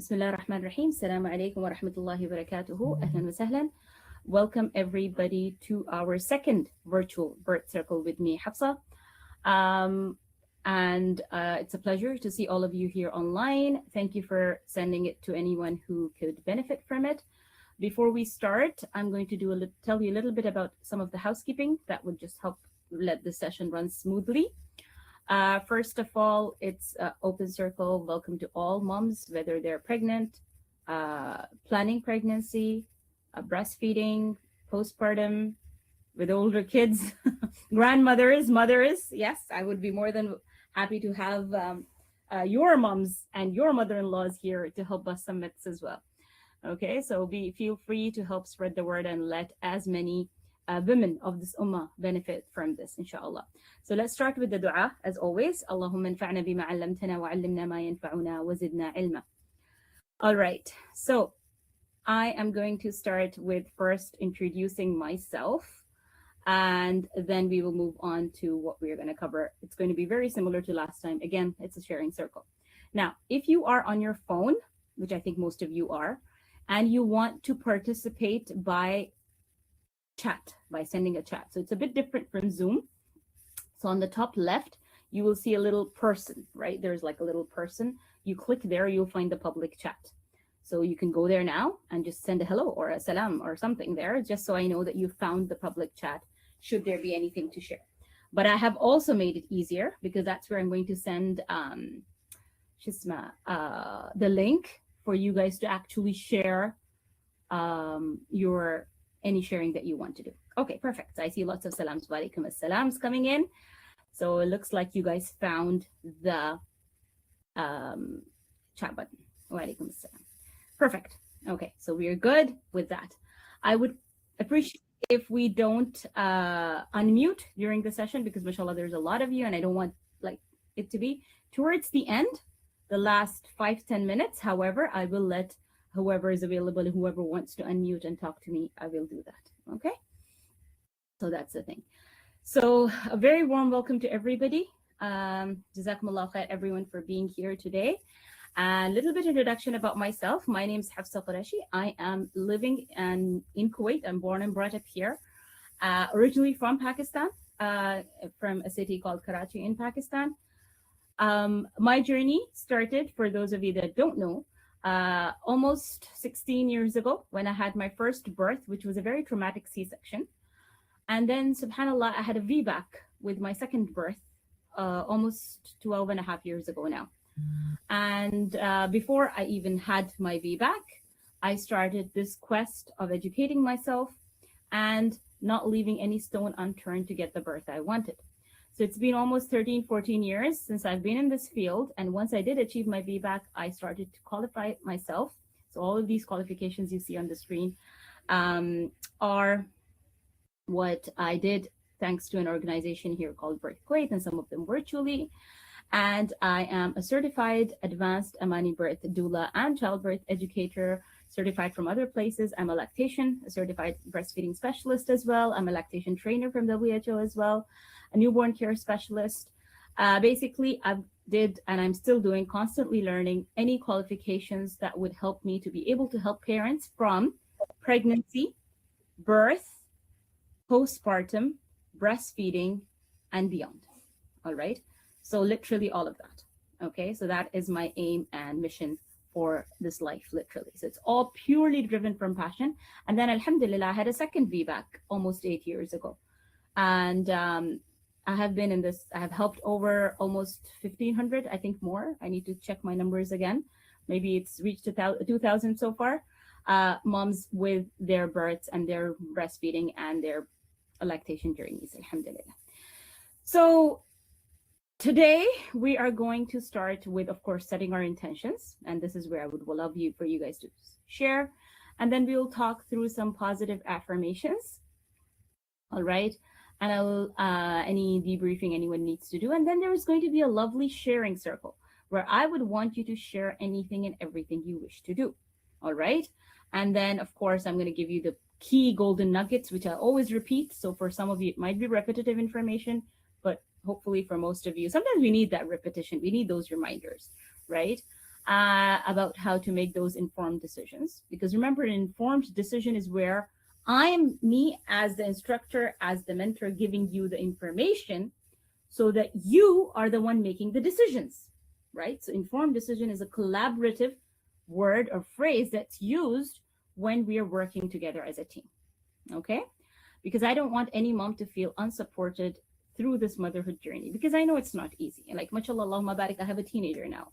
Bismillah ar-Rahman ar-Rahim. Assalamu alaikum wa rahmatullahi wa barakatuhu. Ahlan wa sahlan. Welcome everybody to our second virtual birth circle with me, Hafsa. And it's a pleasure to see all of you here online. Thank you for sending it to anyone who could benefit from it. Before we start, I'm going to tell you a little bit about some of the housekeeping that would just help let the session run smoothly. First of all, it's open circle. Welcome to all moms, whether they're pregnant, planning pregnancy, breastfeeding, postpartum, with older kids, grandmothers, mothers. Yes, I would be more than happy to have your moms and your mother-in-laws here to help us some myths as well. Okay, so feel free to help spread the word and let as many women of this ummah benefit from this, inshallah. So let's start with the dua as always. Allahumma anfa'na bima 'allamtana wa 'allimna ma yanfa'una wa zidna ilma. All right, so I am going to start with first introducing myself, and then we will move on to what we're going to cover. It's going to be very similar to last time. Again, it's a sharing circle. Now, if you are on your phone, which I think most of you are, and you want to participate by chat, by sending a chat. So it's a bit different from Zoom. So on the top left, you will see a little person, right? There's like a little person. You click there, you'll find the public chat. So you can go there now and just send a hello or a salam or something there, just so I know that you found the public chat, should there be anything to share. But I have also made it easier because that's where I'm going to send the link for you guys to actually share any sharing that you want to do. Okay, perfect. I see lots of salams. Wa alaikum as-salams coming in. So it looks like you guys found the chat button. Wa alaikum as-salam. Perfect. Okay, so we're good with that. I would appreciate if we don't unmute during the session because mashallah, there's a lot of you and I don't want it to be towards the end, the last 5-10 minutes. However, I will let whoever is available, whoever wants to unmute and talk to me, I will do that. Okay? So that's the thing. So a very warm welcome to everybody. Jazakumullah khair, everyone, for being here today. A little bit introduction about myself. My name is Hafsa Qureshey. I am living in Kuwait. I'm born and brought up here. Originally from Pakistan, from a city called Karachi in Pakistan. My journey started, for those of you that don't know, almost 16 years ago when I had my first birth, which was a very traumatic C-section. And then, subhanAllah, I had a VBAC with my second birth almost 12 and a half years ago now. And before I even had my VBAC, I started this quest of educating myself and not leaving any stone unturned to get the birth I wanted. So it's been almost 13, 14 years since I've been in this field. And once I did achieve my VBAC, I started to qualify myself. So all of these qualifications you see on the screen are what I did thanks to an organization here called Birth Kuwait, and some of them virtually. And I am a certified advanced Amani birth doula and childbirth educator, certified from other places. I'm a certified breastfeeding specialist as well. I'm a lactation trainer from WHO as well, a newborn care specialist. Basically, I did, and I'm still doing, constantly learning any qualifications that would help me to be able to help parents from pregnancy, birth, postpartum, breastfeeding, and beyond. All right. So literally all of that. Okay. So that is my aim and mission for this life, literally. So it's all purely driven from passion. And then alhamdulillah, I had a second VBAC almost 8 years ago. And I have been in this, I have helped over almost 1,500, I think more. I need to check my numbers again. Maybe it's reached 2,000 so far. Moms with their births and their breastfeeding and their lactation journeys, alhamdulillah. So today, we are going to start with, of course, setting our intentions. And this is where I would love for you guys to share. And then we will talk through some positive affirmations. All right. And I'll any debriefing anyone needs to do. And then there is going to be a lovely sharing circle where I would want you to share anything and everything you wish to do. All right. And then, of course, I'm going to give you the key golden nuggets, which I always repeat. So for some of you, it might be repetitive information, but hopefully for most of you, sometimes we need that repetition. We need those reminders, right? about how to make those informed decisions. Because remember, an informed decision is where I'm me as the instructor, as the mentor, giving you the information so that you are the one making the decisions, right? So, informed decision is a collaborative word or phrase that's used when we are working together as a team, okay? Because I don't want any mom to feel unsupported through this motherhood journey because I know it's not easy. And like, mashallah, Allahumma barik, I have a teenager now.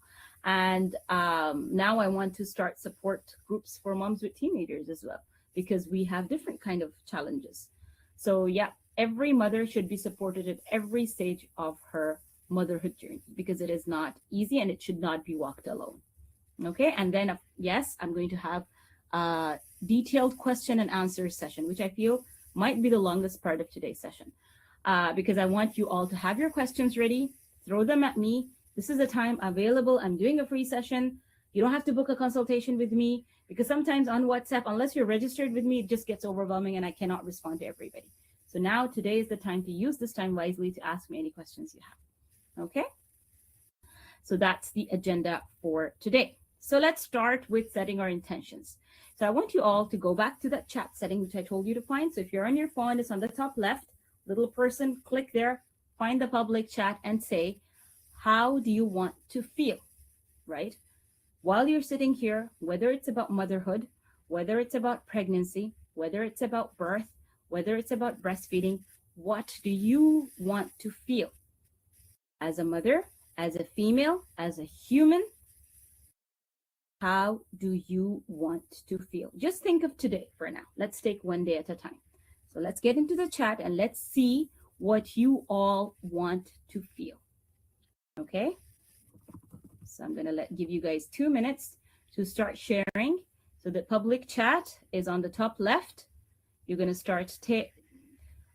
And now I want to start support groups for moms with teenagers as well because we have different kind of challenges. So yeah, every mother should be supported at every stage of her motherhood journey because it is not easy and it should not be walked alone. Okay, and then yes, I'm going to have a detailed question and answer session, which I feel might be the longest part of today's session because I want you all to have your questions ready, throw them at me. This is the time available. I'm doing a free session. You don't have to book a consultation with me because sometimes on WhatsApp, unless you're registered with me, it just gets overwhelming and I cannot respond to everybody. So now today is the time to use this time wisely to ask me any questions you have. Okay? So that's the agenda for today. So let's start with setting our intentions. So I want you all to go back to that chat setting, which I told you to find. So if you're on your phone, it's on the top left, little person, click there, find the public chat and say, how do you want to feel, right? While you're sitting here, whether it's about motherhood, whether it's about pregnancy, whether it's about birth, whether it's about breastfeeding, what do you want to feel? As a mother, as a female, as a human, how do you want to feel? Just think of today for now. Let's take one day at a time. So let's get into the chat and let's see what you all want to feel. Okay? So I'm going to give you guys 2 minutes to start sharing. So the public chat is on the top left. You're going to start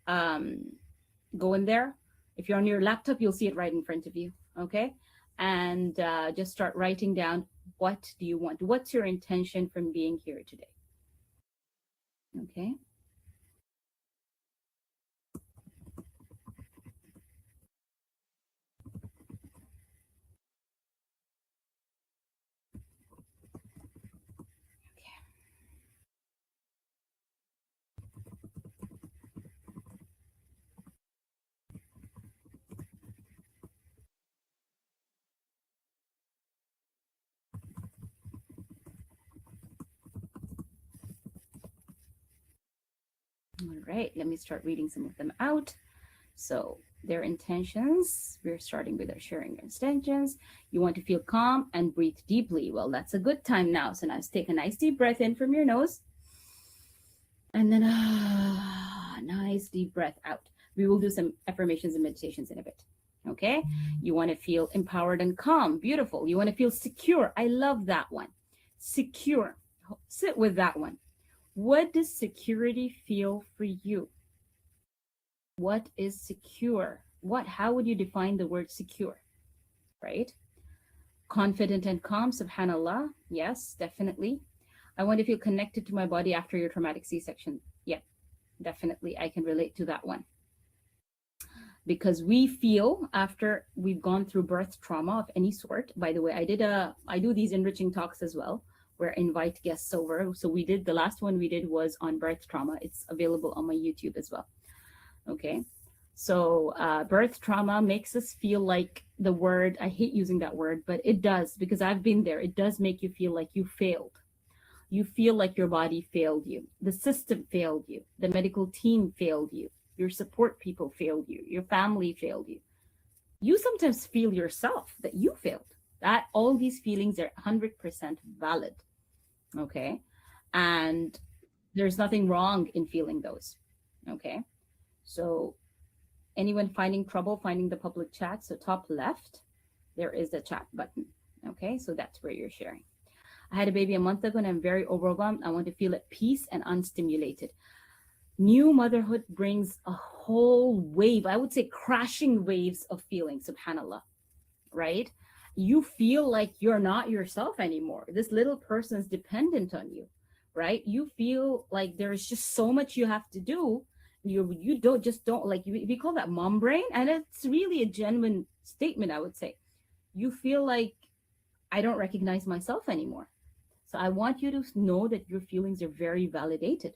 going there. If you're on your laptop, you'll see it right in front of you. Okay? And just start writing down, what do you want? What's your intention from being here today? Okay. All right, let me start reading some of them out. So their intentions, we're starting with our sharing intentions. You want to feel calm and breathe deeply. Well, that's a good time now. So now take a nice deep breath in from your nose. And then nice deep breath out. We will do some affirmations and meditations in a bit. Okay. You want to feel empowered and calm. Beautiful. You want to feel secure. I love that one. Secure. Sit with that one. What does security feel for you? What is secure? How would you define the word secure? Right? Confident and calm, subhanallah. Yes, definitely. I want to feel connected to my body after your traumatic C-section. Yeah, definitely. I can relate to that one. Because we feel after we've gone through birth trauma of any sort. By the way, I do these enriching talks as well, where I invite guests over. So the last one we did was on birth trauma. It's available on my YouTube as well. Okay. So birth trauma makes us feel like the word, I hate using that word, but it does, because I've been there. It does make you feel like you failed. You feel like your body failed you. The system failed you. The medical team failed you. Your support people failed you. Your family failed you. You sometimes feel yourself that you failed. That all these feelings are 100% valid. Okay. And there's nothing wrong in feeling those. Okay. So anyone finding trouble finding the public chat, so top left, there is the chat button. Okay. So that's where you're sharing. I had a baby a month ago and I'm very overwhelmed. I want to feel at peace and unstimulated. New motherhood brings a whole wave, I would say crashing waves of feelings, subhanallah, right? You feel like you're not yourself anymore. This little person is dependent on you, right? You feel like there's just so much you have to do. You don't like, we call that mom brain, and it's really a genuine statement, I would say. You feel like I don't recognize myself anymore. So I want you to know that your feelings are very validated,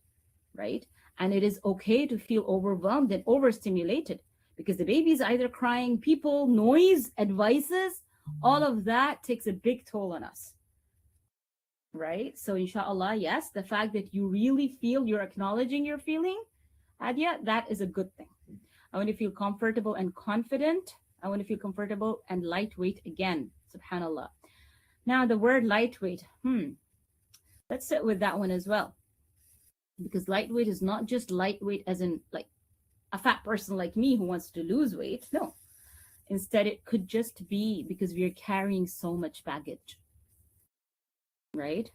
right? And it is okay to feel overwhelmed and overstimulated because the baby is either crying, people, noise, advices, all of that takes a big toll on us, right? So inshallah, yes, the fact that you really feel, you're acknowledging your feeling, Adia, that is a good thing. I want to feel comfortable and confident. I want to feel comfortable and lightweight again, subhanallah. Now the word lightweight, let's sit with that one as well. Because lightweight is not just lightweight as in like a fat person like me who wants to lose weight. No. Instead, it could just be because we are carrying so much baggage, right?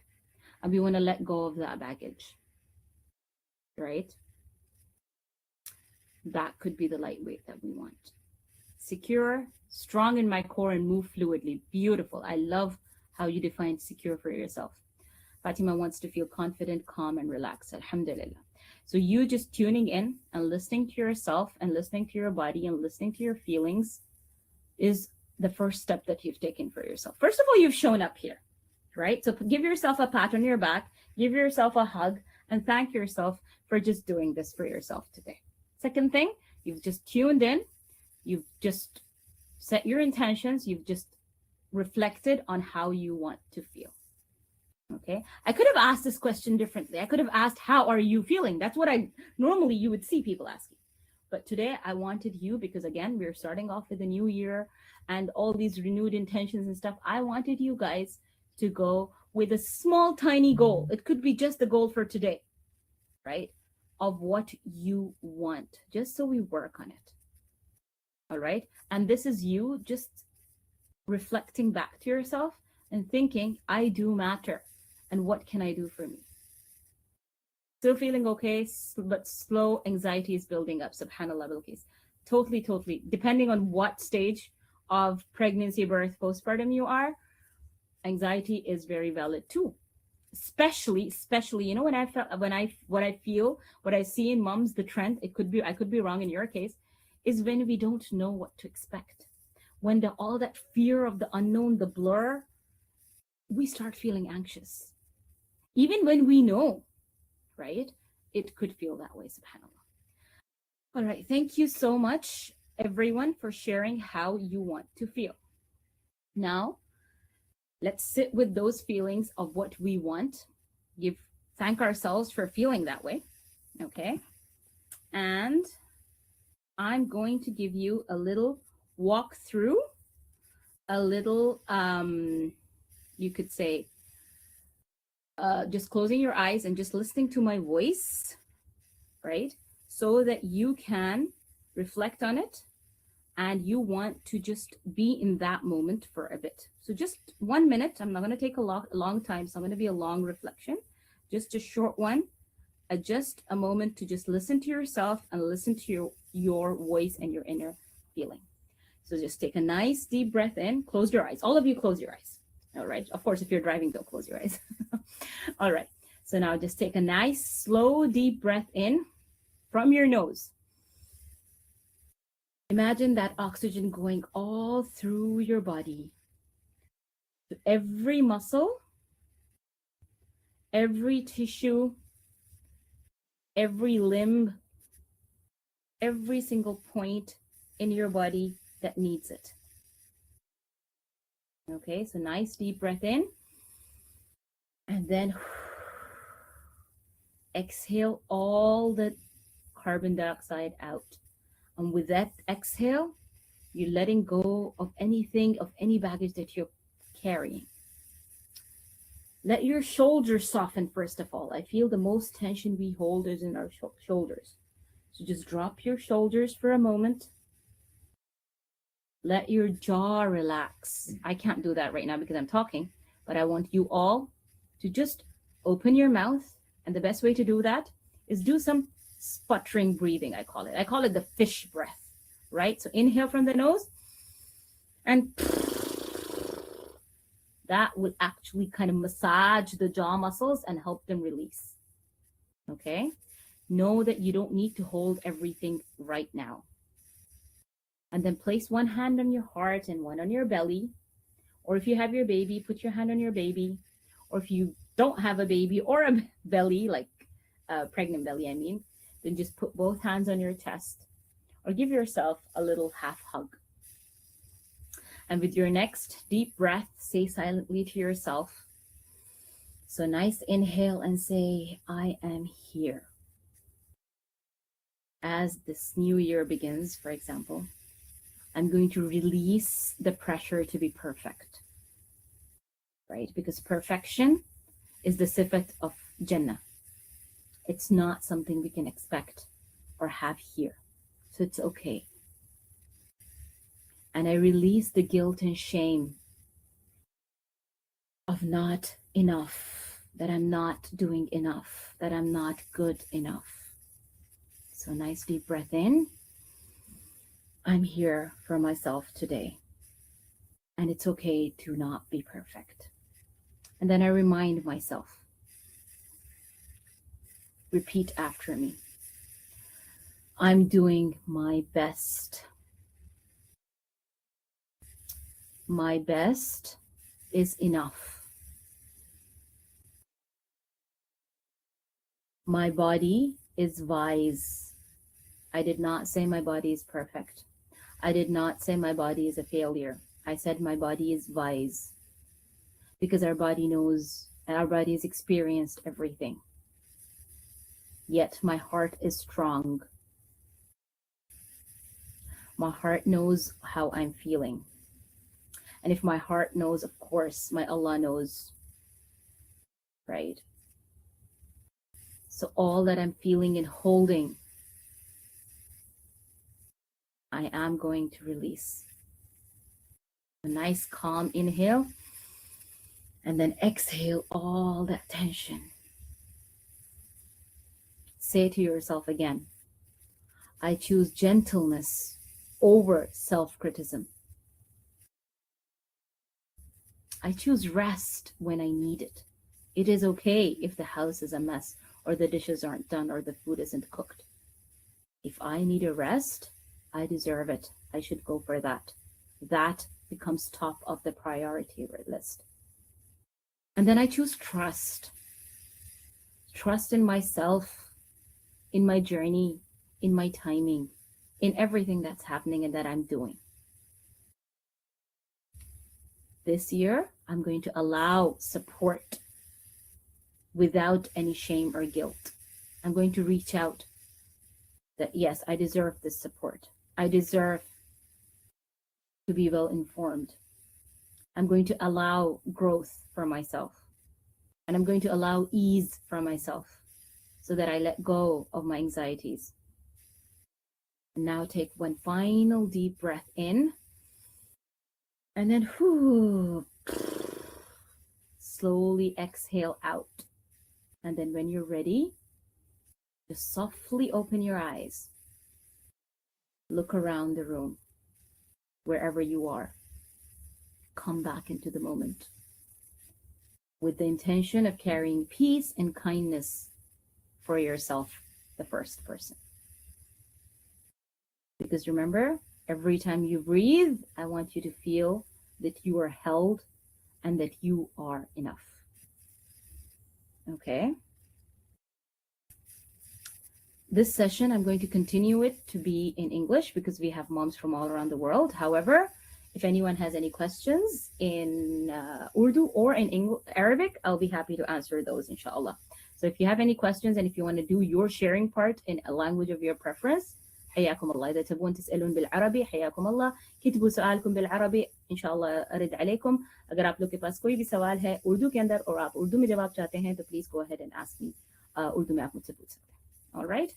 And we want to let go of that baggage, right? That could be the lightweight that we want. Secure, strong in my core, and move fluidly. Beautiful. I love how you define secure for yourself. Fatima wants to feel confident, calm, and relaxed. Alhamdulillah. So you just tuning in and listening to yourself and listening to your body and listening to your feelings is the first step that you've taken for yourself. First of all, you've shown up here, right? So give yourself a pat on your back, give yourself a hug, and thank yourself for just doing this for yourself today. Second thing, you've just tuned in, you've just set your intentions, you've just reflected on how you want to feel. Okay, I could have asked this question differently. I could have asked, how are you feeling? That's what normally you would see people asking. But today I wanted you, because again, we're starting off with a new year and all these renewed intentions and stuff. I wanted you guys to go with a small, tiny goal. It could be just the goal for today, right? Of what you want, just so we work on it. All right. And this is you just reflecting back to yourself and thinking, I do matter. And what can I do for me? Still feeling okay, but slow anxiety is building up. Subhanallah, Bilqis. Totally. Depending on what stage of pregnancy, birth, postpartum you are, anxiety is very valid too. Especially, you know, what I see in moms, the trend, I could be wrong in your case, is when we don't know what to expect. When all that fear of the unknown, the blur, we start feeling anxious. Even when we know, right? It could feel that way, subhanAllah. All right. Thank you so much, everyone, for sharing how you want to feel. Now, let's sit with those feelings of what we want. Thank ourselves for feeling that way. Okay. And I'm going to give you a little walk through, a little, you could say, just closing your eyes and just listening to my voice, right? So that you can reflect on it and you want to just be in that moment for a bit. So just 1 minute. I'm not going to take a long time. So I'm going to be a long reflection, just a short one. Just a moment to just listen to yourself and listen to your voice and your inner feeling. So just take a nice deep breath in. Close your eyes. All of you close your eyes. All right. Of course, if you're driving, don't close your eyes. All right. So now just take a nice, slow, deep breath in from your nose. Imagine that oxygen going all through your body, to every muscle, every tissue, every limb, every single point in your body that needs it. Okay, so nice deep breath in. And then exhale all the carbon dioxide out. And with that exhale, you're letting go of anything, of any baggage that you're carrying. Let your shoulders soften first of all. I feel the most tension we hold is in our shoulders. So just drop your shoulders for a moment. Let your jaw relax. I can't do that right now because I'm talking, but I want you all to just open your mouth. And the best way to do that is do some sputtering breathing, I call it. I call it the fish breath, right? So inhale from the nose and that will actually kind of massage the jaw muscles and help them release. Okay? Know that you don't need to hold everything right now. And then place one hand on your heart and one on your belly. Or if you have your baby, put your hand on your baby. Or if you don't have a baby or a belly, like a pregnant belly, I mean, then just put both hands on your chest or give yourself a little half hug. And with your next deep breath, say silently to yourself. So nice inhale and say, I am here. As this new year begins, for example, I'm going to release the pressure to be perfect, right? Because perfection is the sifat of Jannah. It's not something we can expect or have here. So it's okay. And I release the guilt and shame of not enough, that I'm not doing enough, that I'm not good enough. So nice deep breath in. I'm here for myself today. And it's okay to not be perfect. And then I remind myself, repeat after me. I'm doing my best. My best is enough. My body is wise. I did not say my body is perfect. I did not say my body is a failure. I said my body is wise. Because our body knows, and our body has experienced everything. Yet my heart is strong. My heart knows how I'm feeling. And if my heart knows, of course, my Allah knows, right? So all that I'm feeling and holding, I am going to release. A nice calm inhale, and then exhale all that tension. Say to yourself again, I choose gentleness over self-criticism. I choose rest when I need it. It is okay if the house is a mess or the dishes aren't done or the food isn't cooked. If I need a rest, I deserve it. I should go for that. That becomes top of the priority list. And then I choose trust. Trust in myself, in my journey, in my timing, in everything that's happening and that I'm doing. This year, I'm going to allow support without any shame or guilt. I'm going to reach out that, yes, I deserve this support. I deserve to be well informed. I'm going to allow growth for myself. And I'm going to allow ease for myself so that I let go of my anxieties. And now take one final deep breath in. And then slowly exhale out. And then when you're ready, just softly open your eyes. Look around the room, wherever you are. Come back into the moment with the intention of carrying peace and kindness for yourself, the first person. Because remember, every time you breathe, I want you to feel that you are held and that you are enough. Okay? This session, I'm going to continue it to be in English because we have moms from all around the world. However, if anyone has any questions in Urdu or in Arabic, I'll be happy to answer those, inshallah. So if you have any questions and if you want to do your sharing part in a language of your preference, حياكم الله. إذا تبون تسألون بالعربي حياكم الله. كتبوا سؤالكم بالعربي إن شاء الله أرد عليكم. अगर आप लोग के पास कोई भी सवाल है उर्दू के अंदर और आप उर्दू में जवाब चाहते हैं तो please go ahead and ask me. Urdu में आप मुझसे पूछ सकते हैं. All right.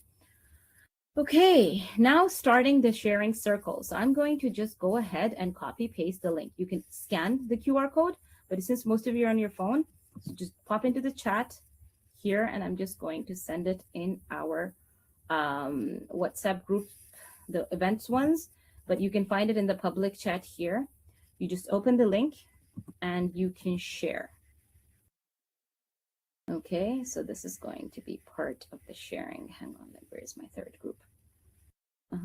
Okay, now starting the sharing circle. So I'm going to just go ahead and copy paste the link. You can scan the QR code, but since most of you are on your phone, so just pop into the chat here and I'm just going to send it in our WhatsApp group, the events ones, but you can find it in the public chat here. You just open the link and you can share. Okay, so this is going to be part of the sharing. Hang on, where's my third group? 1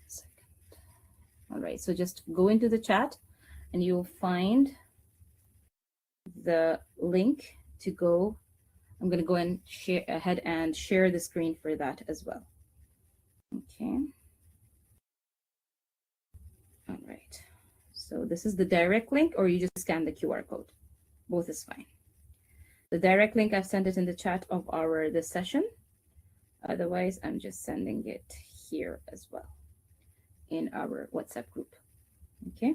second. All right, so just go into the chat and you'll find the link to go. I'm going to go and share ahead and share the screen for that as well. Okay. All right. So this is the direct link, or you just scan the QR code. Both is fine. The direct link, I've sent it in the chat of this session. Otherwise, I'm just sending it here as well in our WhatsApp group. Okay.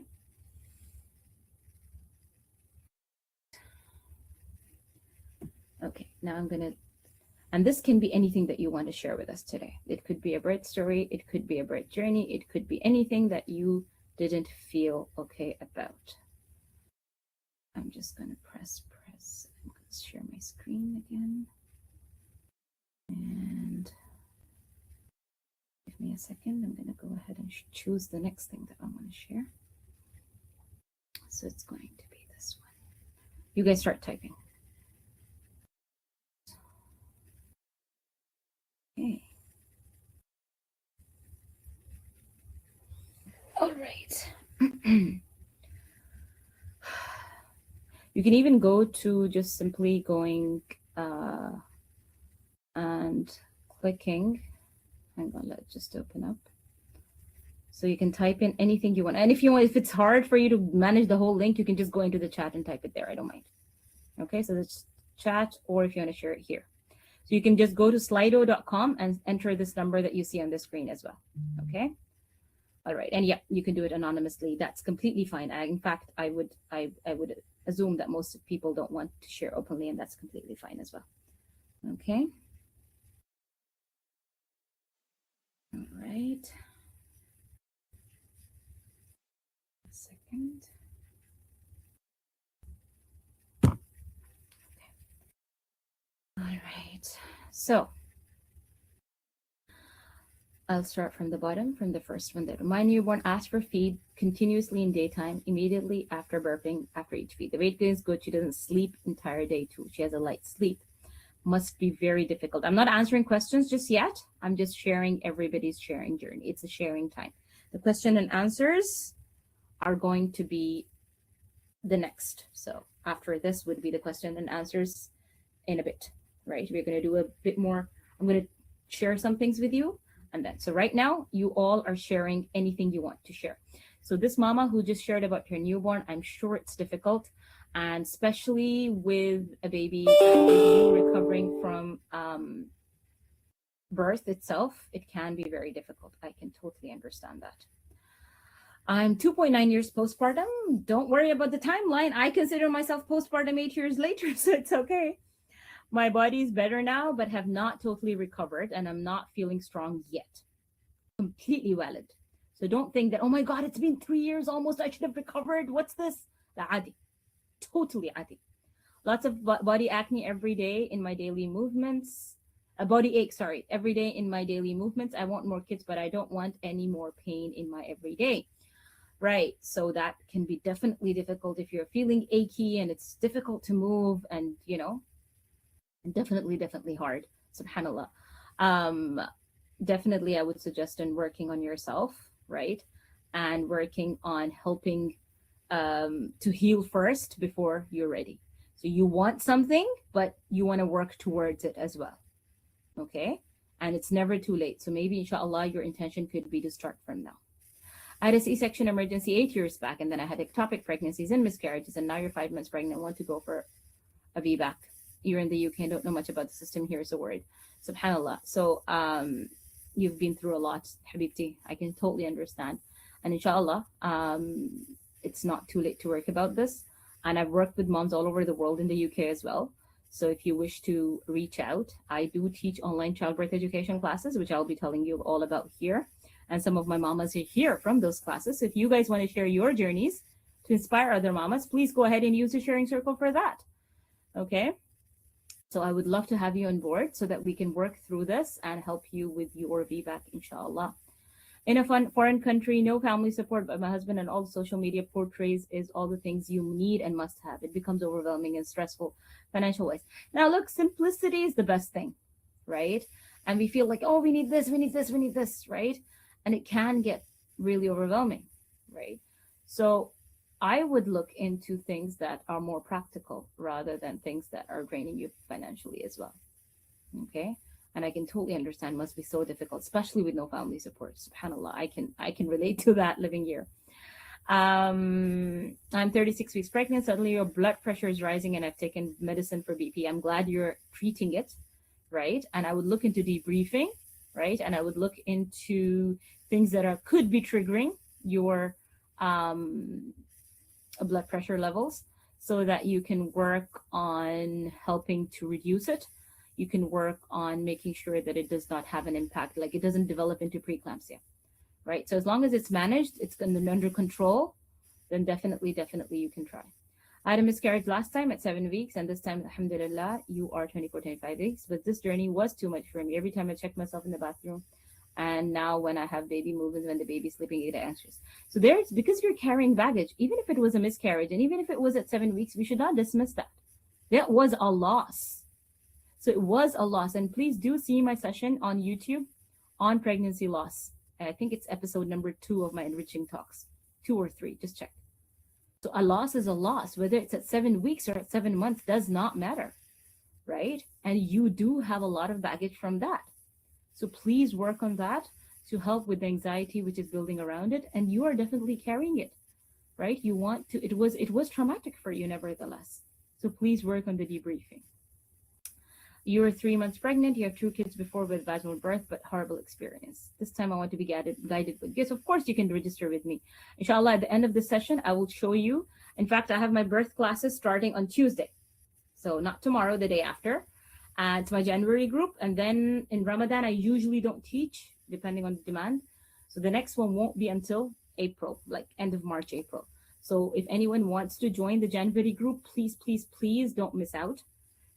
Okay, now I'm gonna, and this can be anything that you want to share with us today. It could be a birth story, it could be a birth journey, it could be anything that you didn't feel okay about. I'm just gonna press. I'm gonna share my screen again. And give me a second. I'm gonna go ahead and choose the next thing that I want to share. So it's going to be this one. You guys start typing. Okay. All right. You can even go to just simply going and clicking. Hang on, let's just open up. So you can type in anything you want. And if it's hard for you to manage the whole link, you can just go into the chat and type it there. I don't mind. Okay, so that's chat, or if you want to share it here. So you can just go to slido.com and enter this number that you see on the screen as well. Okay. All right. And yeah, you can do it anonymously. That's completely fine. In fact, I would assume that most people don't want to share openly, and that's completely fine as well. Okay. All right. A second. Okay. All right. So I'll start from the bottom, from the first one. That my newborn asks for feed continuously in daytime, immediately after burping, after each feed. The weight gain is good. She doesn't sleep entire day too. She has a light sleep. Must be very difficult. I'm not answering questions just yet. I'm just sharing everybody's sharing journey. It's a sharing time. The question and answers are going to be the next. So after this would be the question and answers in a bit, right? We're going to do a bit more. I'm going to share some things with you. And then, so right now, you all are sharing anything you want to share. So this mama who just shared about her newborn, I'm sure it's difficult. And especially with a baby recovering from birth itself, it can be very difficult. I can totally understand that. I'm 2.9 years postpartum. Don't worry about the timeline. I consider myself postpartum 8 years later, so it's okay. My body's better now, but have not totally recovered, and I'm not feeling strong yet. Completely valid. So don't think that, oh my God, it's been 3 years almost, I should have recovered. What's this? Adi. Totally adi. Lots of body acne every day in my daily movements. A body ache, sorry, every day in my daily movements. I want more kids, but I don't want any more pain in my everyday. Right. So that can be definitely difficult if you're feeling achy and it's difficult to move, and definitely hard. Subhanallah. Definitely, I would suggest in working on yourself, right? And working on helping to heal first before you're ready. So you want something, but you want to work towards it as well. Okay? And it's never too late. So maybe, inshallah, your intention could be to start from now. I had a C-section emergency 8 years back, and then I had ectopic pregnancies and miscarriages, and now you're 5 months pregnant, want to go for a VBAC. You're in the UK and don't know much about the system. Here's a word. Subhanallah. So you've been through a lot, Habibti. I can totally understand. And inshallah, it's not too late to work about this. And I've worked with moms all over the world in the UK as well. So if you wish to reach out, I do teach online childbirth education classes, which I'll be telling you all about here. And some of my mamas are here from those classes. So if you guys want to share your journeys to inspire other mamas, please go ahead and use the sharing circle for that. Okay? So I would love to have you on board so that we can work through this and help you with your VBAC, inshallah. In a foreign country, no family support, but my husband and all the social media portrays is all the things you need and must have. It becomes overwhelming and stressful financial wise. Now, look, simplicity is the best thing, right? And we feel like, oh, we need this, right? And it can get really overwhelming. right? So I would look into things that are more practical rather than things that are draining you financially as well. Okay. And I can totally understand must be so difficult, especially with no family support. SubhanAllah, I can relate to that living here. I'm 36 weeks pregnant. Suddenly your blood pressure is rising and I've taken medicine for BP. I'm glad you're treating it, right? And I would look into debriefing, right? And I would look into things that are could be triggering your um, blood pressure levels so that you can work on helping to reduce it. You can work on making sure that it does not have an impact, like it doesn't develop into preeclampsia, right? So as long as it's managed, it's under control, then definitely you can try. I had a miscarriage last time at 7 weeks, and this time, alhamdulillah, you are 24, 25 weeks. But this journey was too much for me. Every time I check myself in the bathroom, and now when I have baby movements, when the baby's sleeping, I get anxious. So there's because you're carrying baggage, even if it was a miscarriage, and even if it was at 7 weeks, we should not dismiss that. That was a loss. So it was a loss. And please do see my session on YouTube on pregnancy loss. And I think it's episode number 2 of my enriching talks, 2 or 3, just check. So a loss is a loss, whether it's at 7 weeks or at 7 months, does not matter, right? And you do have a lot of baggage from that. So please work on that to help with the anxiety which is building around it. And you are definitely carrying it, right? You want to, it was traumatic for you nevertheless. So please work on the debriefing. You're 3 months pregnant. You have 2 kids before with vaginal birth, but horrible experience. This time I want to be guided with. Yes, of course you can register with me. Inshallah, at the end of the session, I will show you. In fact, I have my birth classes starting on Tuesday. So not tomorrow, the day after. It's my January group. And then in Ramadan, I usually don't teach, depending on demand. So the next one won't be until April, like end of March, April. So if anyone wants to join the January group, please don't miss out.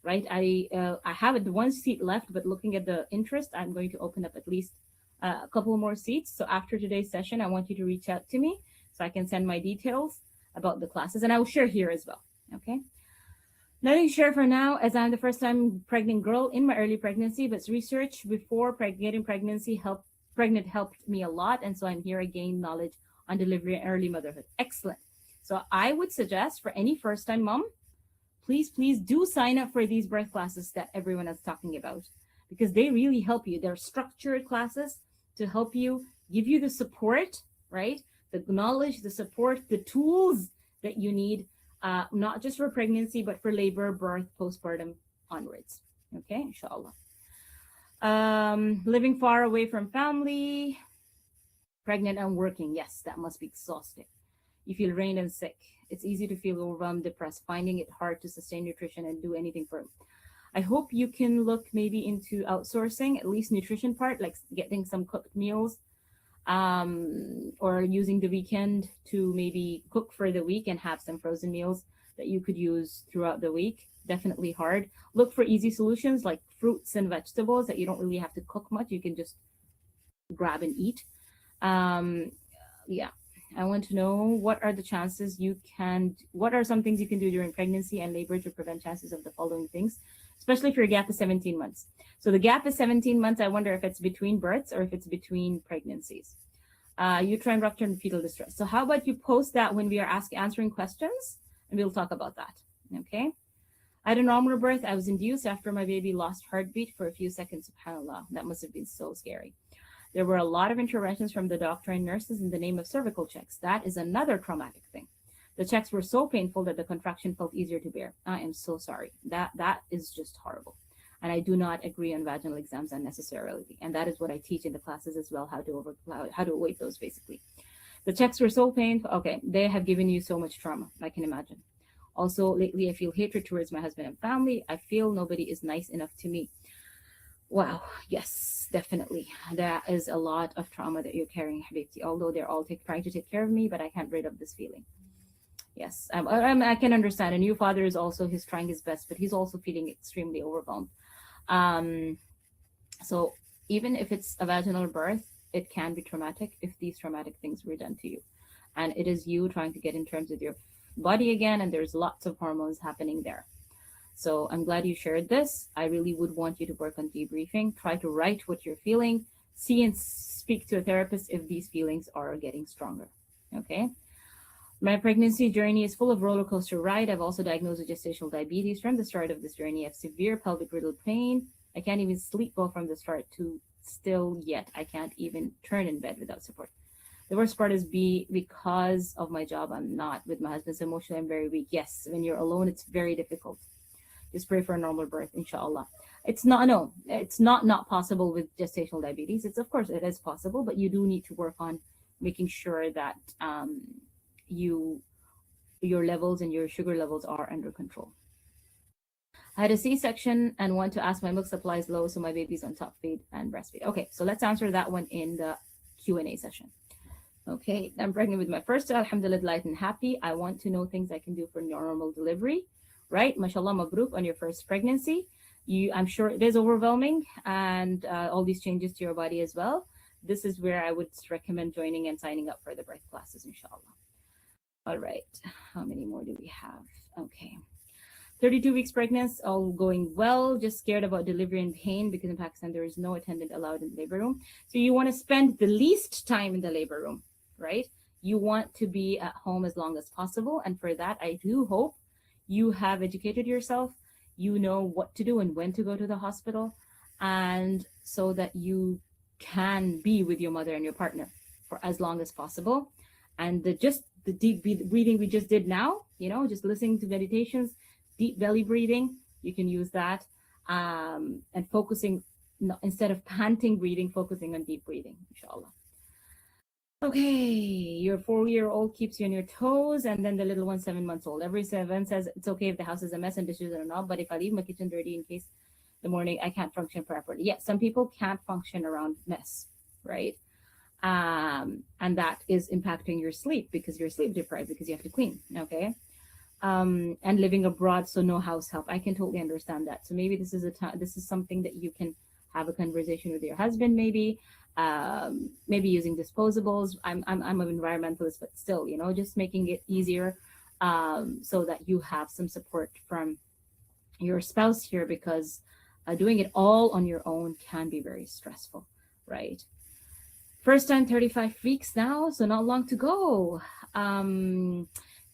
Right, I have one seat left, but looking at the interest, I'm going to open up at least a couple more seats. So after today's session, I want you to reach out to me so I can send my details about the classes, and I will share here as well. Okay. Nothing to share for now, as I'm the first time pregnant girl in my early pregnancy, but research before getting pregnancy helped me a lot, and so I'm here again knowledge on delivery and early motherhood. Excellent. So I would suggest for any first time mom, please do sign up for these birth classes that everyone is talking about, because they really help you. They're structured classes to help you, give you the support, right? The knowledge, the support, the tools that you need, not just for pregnancy, but for labor, birth, postpartum onwards. Okay, inshallah. Living far away from family, pregnant and working. Yes, that must be exhausting. You feel drained and sick. It's easy to feel overwhelmed, depressed, finding it hard to sustain nutrition and do anything for it. I hope you can look maybe into outsourcing, at least nutrition part, like getting some cooked meals, or using the weekend to maybe cook for the week and have some frozen meals that you could use throughout the week. Definitely hard. Look for easy solutions like fruits and vegetables that you don't really have to cook much. You can just grab and eat. Yeah. I want to know what are some things you can do during pregnancy and labor to prevent chances of the following things, especially if your gap is 17 months. So the gap is 17 months. I wonder if it's between births or if it's between pregnancies. Uterine rupture and fetal distress. So how about you post that when we are answering questions, and we'll talk about that. Okay. I had a normal birth. I was induced after my baby lost heartbeat for a few seconds. SubhanAllah. That must have been so scary. There were a lot of interventions from the doctor and nurses in the name of cervical checks. That is another traumatic thing. The checks were so painful that the contraction felt easier to bear. I am so sorry. That is just horrible. And I do not agree on vaginal exams unnecessarily. And that is what I teach in the classes as well, how to avoid those basically. The checks were so painful. Okay, they have given you so much trauma, I can imagine. Also, lately I feel hatred towards my husband and family. I feel nobody is nice enough to me. Wow, yes, definitely. That is a lot of trauma that you're carrying, Habibti. Although they're all trying to take care of me, but I can't rid of this feeling. Yes, I can understand. A new father is also, he's trying his best, but he's also feeling extremely overwhelmed. So even if it's a vaginal birth, it can be traumatic if these traumatic things were done to you. And it is you trying to get in terms with your body again, and there's lots of hormones happening there. So I'm glad you shared this. I really would want you to work on debriefing. Try to write what you're feeling. See and speak to a therapist if these feelings are getting stronger. Okay. My pregnancy journey is full of roller coaster ride. I've also diagnosed with gestational diabetes. From the start of this journey, I have severe pelvic riddle pain. I can't even sleep well from the start to still yet. I can't even turn in bed without support. The worst part is because of my job, I'm not with my husband. So emotionally, I'm very weak. Yes, when you're alone, it's very difficult. Just pray for a normal birth, inshallah. It's not, no, it's not possible with gestational diabetes. It's, of course, it is possible, but you do need to work on making sure that you your levels and your sugar levels are under control. I had a C-section and want to ask my milk supply is low, so my baby's on top feed and breastfeed. Okay, so let's answer that one in the Q&A session. Okay, I'm pregnant with my first child. Alhamdulillah, light and happy. I want to know things I can do for normal delivery. Right, mashallah, mabruk on your first pregnancy. I'm sure it is overwhelming, and all these changes to your body as well. This is where I would recommend joining and signing up for the birth classes, inshallah. All right, how many more do we have? Okay. 32 weeks pregnant, all going well, just scared about delivery and pain because in Pakistan there is no attendant allowed in the labor room. So you want to spend the least time in the labor room, right? You want to be at home as long as possible. And for that, I do hope you have educated yourself, you know what to do and when to go to the hospital, and so that you can be with your mother and your partner for as long as possible. And the deep breathing we just did now, just listening to meditations, deep belly breathing, you can use that, and focusing, instead of panting breathing, focusing on deep breathing, inshallah. Okay, your 4-year-old keeps you on your toes, and then the little one, 7 months old. Every 7 says it's okay if the house is a mess and dishes are not, but if I leave my kitchen dirty in case the morning I can't function properly. Yeah, some people can't function around mess, right? And that is impacting your sleep because you're sleep deprived because you have to clean, okay? And living abroad, so no house help. I can totally understand that. So maybe this is something that you can have a conversation with your husband, maybe using disposables. I'm an environmentalist, but still, just making it easier, so that you have some support from your spouse here, because doing it all on your own can be very stressful, right? First time, 35 weeks now, so not long to go.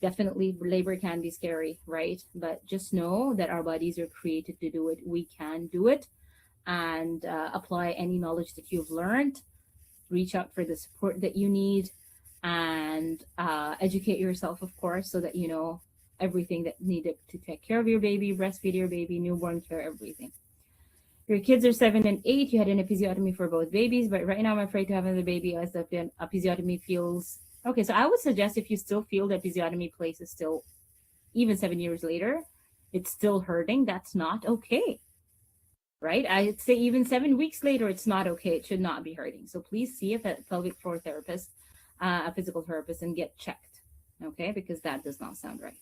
Definitely labor can be scary, right? But just know that our bodies are created to do it. We can do it, and apply any knowledge that you've learned. Reach out for the support that you need, and educate yourself, of course, so that you know everything that needed to take care of your baby, breastfeed your baby, newborn care, everything. Your kids are 7 and 8. You had an episiotomy for both babies, but right now I'm afraid to have another baby as the episiotomy feels... Okay, so I would suggest if you still feel the episiotomy place is still, even 7 years later, it's still hurting, that's not okay, right? I'd say even 7 weeks later, it's not okay. It should not be hurting. So please see a pelvic floor therapist, a physical therapist, and get checked, okay? Because that does not sound right.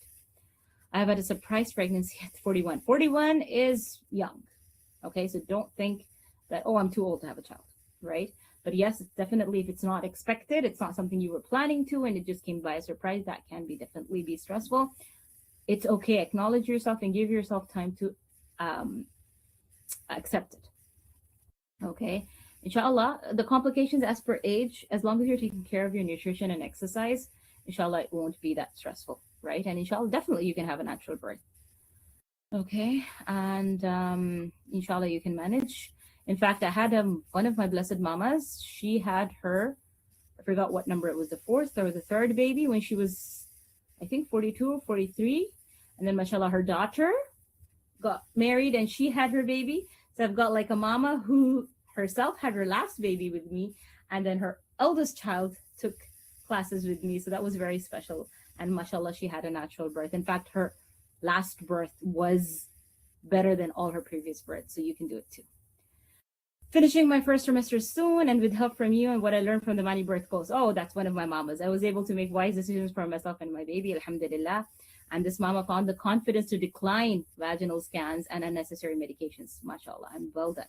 I've had a surprise pregnancy at 41. 41 is young, okay? So don't think that, oh, I'm too old to have a child, right? But yes, it's definitely, if it's not expected, it's not something you were planning to, and it just came by a surprise, that can definitely be stressful. It's okay. Acknowledge yourself and give yourself time to accept it. Okay. Inshallah, the complications as per age, as long as you're taking care of your nutrition and exercise, inshallah, it won't be that stressful, right? And inshallah, definitely you can have a natural birth. Okay. And inshallah, you can manage. In fact, I had one of my blessed mamas, she had her, I forgot what number it was, the 4th or the 3rd baby when she was, I think, 42 or 43. And then, mashallah, her daughter got married and she had her baby. So I've got like a mama who herself had her last baby with me. And then her eldest child took classes with me. So that was very special. And mashallah, she had a natural birth. In fact, her last birth was better than all her previous births. So you can do it too. Finishing my first trimester soon, and with help from you and what I learned from the Mani birth course. Oh, that's one of my mamas. I was able to make wise decisions for myself and my baby, alhamdulillah. And this mama found the confidence to decline vaginal scans and unnecessary medications. Mashallah, and well done.